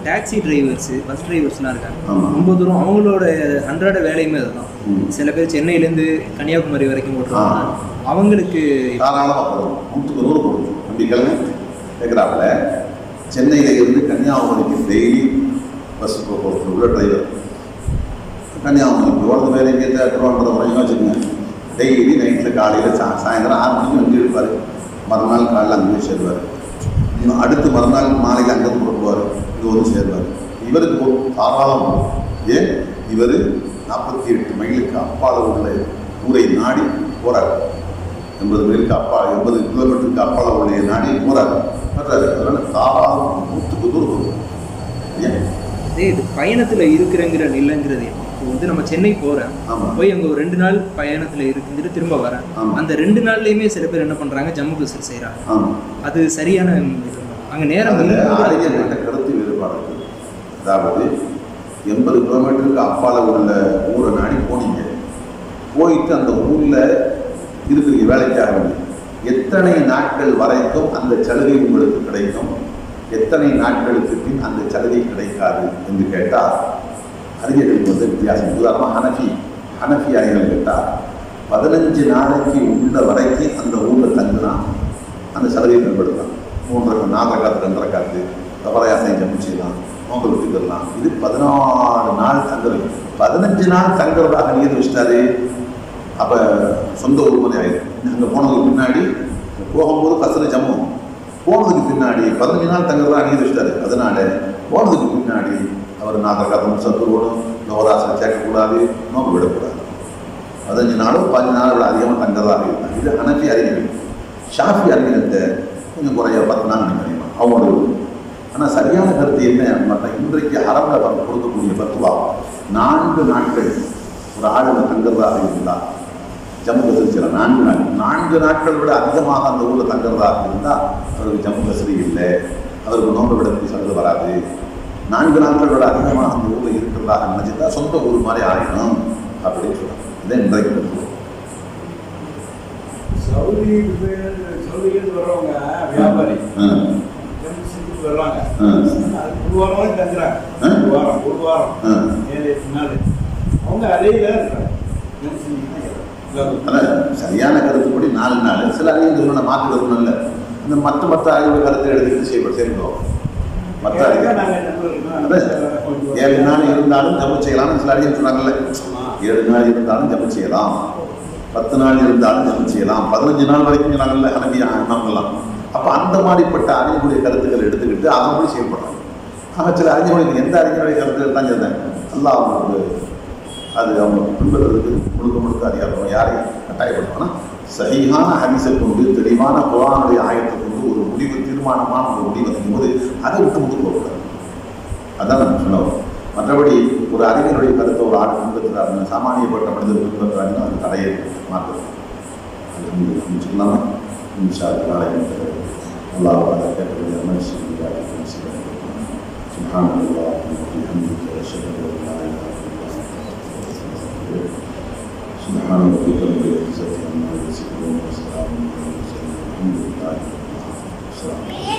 டாக்ஸி டிரைவர்ஸு, பஸ் டிரைவர்ஸ்லாம் இருக்காங்க. ரொம்ப தூரம் அவங்களோட அன்றாட வேலையுமே அதுதான். சில பேர் சென்னையிலேருந்து கன்னியாகுமரி வரைக்கும் ஓட்டுறாங்க. அவங்களுக்கு தாராளமாக போடுவோம், 100க்கு 100 போடுவோம். அப்படி கேட்குறாப்புல சென்னையில் இருந்து கன்னியாகுமரிக்கு டெய்லி பஸ் போக்குவரத்து உள்ள டிரைவர் கன்னியாகுமரிக்கு ஓடுறது வேலை எங்கே திருவாரூர் வரைக்கும் வச்சுக்கோங்க. டெய்லி நைட்டில் காலையில் சாயந்தரம் 6 மணிக்கு வண்டி எடுப்பார். மறுநாள் காலையில் அங்கே போய் சேருவார். இன்னும் அடுத்து மறுநாள் மாலைக்கு அங்கே புறப்படுவார், இது வந்து சேருவார். இவருக்கு தாராளம். ஏன் இவர் 48 மைலுக்கு அப்பால் உள்ள ஊரை நாடி போகிறார். 80 மைலுக்கு அப்பா 80 கிலோமீட்டருக்கு அப்பால் உள்ள நாடி போகிறார். அதனால் தாராளம் 100க்கு 100 போகும். ஏன் இது பயணத்தில் இருக்கிறங்கிற நிலைங்கிறது. இப்போ வந்து நம்ம சென்னை போகிறேன், போய் அங்கே ஒரு 2 நாள் பயணத்தில் இருக்குதுட்டு திரும்ப வரேன். அந்த 2 நாள்லையுமே சில பேர் என்ன பண்ணுறாங்க, ஜம்மு கசர் செய்கிறாங்க. அது சரியான அங்கே நேரம் கருத்து வேறுபாடு. அதாவது 80 கிலோமீட்டருக்கு அப்பால் உள்ள ஊரை நாடி போனீங்க, போயிட்டு அந்த ஊரில் இருக்கிற வேலைக்காக எத்தனை நாட்கள் வரைக்கும் அந்த சலுகை உங்களுக்கு கிடைக்கும், எத்தனை நாட்களுக்கு பின் அந்த சலுகை கிடைக்காது என்று கேட்டால் அறிஞர்களுக்கு வந்து வித்தியாசம். உதாரணமாக ஹனஃபி அறிஞர்கள் கேட்டால் 15 நாளைக்கு உள்ள வரைக்கும் அந்த ஊரில் தங்கினா அந்த சலுகை மேம்படுத்தலாம். 3 ரகம் 4 ரகாத்து 2 ரகாத்து தவறையாசை ஜம்மு செய்யலாம், நோம்பு விட்டுக்கலாம். இது 14 நாள் தங்குறது. 15 நாள் தங்குறதாக நீர் வச்சிட்டாரு. அப்போ சொந்த ஊர் மாதிரி ஆயிடும். அங்கே போனதுக்கு பின்னாடி போகும்போது கசரு ஜம்மு, போனதுக்கு பின்னாடி 15 நாள் தங்குறதா நீர் வச்சிட்டாரு. அதனால போனதுக்கு பின்னாடி அவர் நாகரகமும் சத்துருவோடும் நவராசனை சேர்க்கக்கூடாது, நோம்பு விடக்கூடாது. 15 நாளோ 15 நாளை விட அதிகமாக தங்குறதாக இருந்தாங்க. இது ஹனஃபி அறிஞர்கள். ஷாஃபி அறிஞரத்தை கொஞ்சம் குறைய 10 நாள் நினைக்கிறீங்க அவங்களோட. ஆனால் சரியான கருத்து என்ன, இன்றைக்கு ஹரம்ல கொடுக்கக்கூடிய பத்துவா 4 நாட்கள் ஒரு ஆளுநர் தங்குறதாக இருந்தால் ஜம்மு கசரி 4 நாட்கள் விட அதிகமாக அந்த ஊரில் தங்குறதாக இருந்தால் அவருக்கு ஜம்மு கசரி இல்லை, அவருக்கு நோம்பு விடக்கூடிய சலுகை வராது. 4 நாட்கள் விட அதிகமாக அந்த ஊரில் இருக்கிறதாக நினைச்சுட்டா சொந்த ஊர் மாதிரி ஆகிடும் அப்படின்னு சொல்லுவாங்க. இதான் இன்றைக்கு சவுதியிலிருந்து வர்றவங்க வியாபாரி வர்றாங்க, ஒரு வாரம் தங்குறாங்க. ஒரு வாரம் 7-8 நாள் அவங்க அறையில இருக்கிறாங்க. சரியான கருத்துப்படி 4 நாள். சில அறிஞர்கள் மாற்று கருத்து இல்லை, இந்த மற்ற அறிவு கருத்தை எடுத்துக்கிட்டு சேர்ந்தோம். மற்ற 7 நாள் இருந்தாலும் ஜம்மு செய்யலாம்னு சில அறிஞர் சொன்னாங்கல்ல. 7 நாள் இருந்தாலும் ஜம்மு செய்யலாம், 10 நாள் இருந்தாலும் ஜம்மு செய்யலாம், 15 நாள் வரைக்கும் சொன்னாங்கல்ல ஹனஃபி இமாம்கள்லாம். அப்போ அந்த மாதிரிப்பட்ட அறிஞருடைய கருத்துக்களை எடுத்துக்கிட்டு அதன்படி செயல்படுறாங்க. ஆக சில அறிஞர்களுக்கு எந்த அறிஞருடைய கருத்துக்கள் தான் சேர்ந்தாங்க. அல்லாஹ் அவங்களுக்கு அது அவங்க பின்பற்றுறதுக்கு முழுக்க அதிகாரம். யாரையும் கட்டாயப்படுத்தோம்னா சஹீஹான ஹதீஸை கொண்டு தெளிவான குர்ஆனுடைய ஆயத்தை கொண்டு ஒரு முடிவு, தீர்மானமான ஒரு முடிவு வைக்கும் போது அதை விட்டு போகக்கூடாது. அதான் நான் சொன்னோம். மற்றபடி ஒரு அறிஞருடைய கருத்தை ஒரு ஆள் பின்பற்றுறாருன்னு சாமானியப்பட்ட மனிதர் பின்பற்றுறாங்கன்னா அது தடையை மாற்றுறது. அது சொல்லாம இன்ஷா அல்லாஹ் அல்லாஹ் கேட்கக்கூடிய மனுஷன் சுப்ஹானல்லாஹ் வபிஹம்திஹி அஷ்ஹது அன் லா இலாஹா سبحان ربك رب العزة عما يصفون وسلام على المرسلين والحمد لله رب العالمين.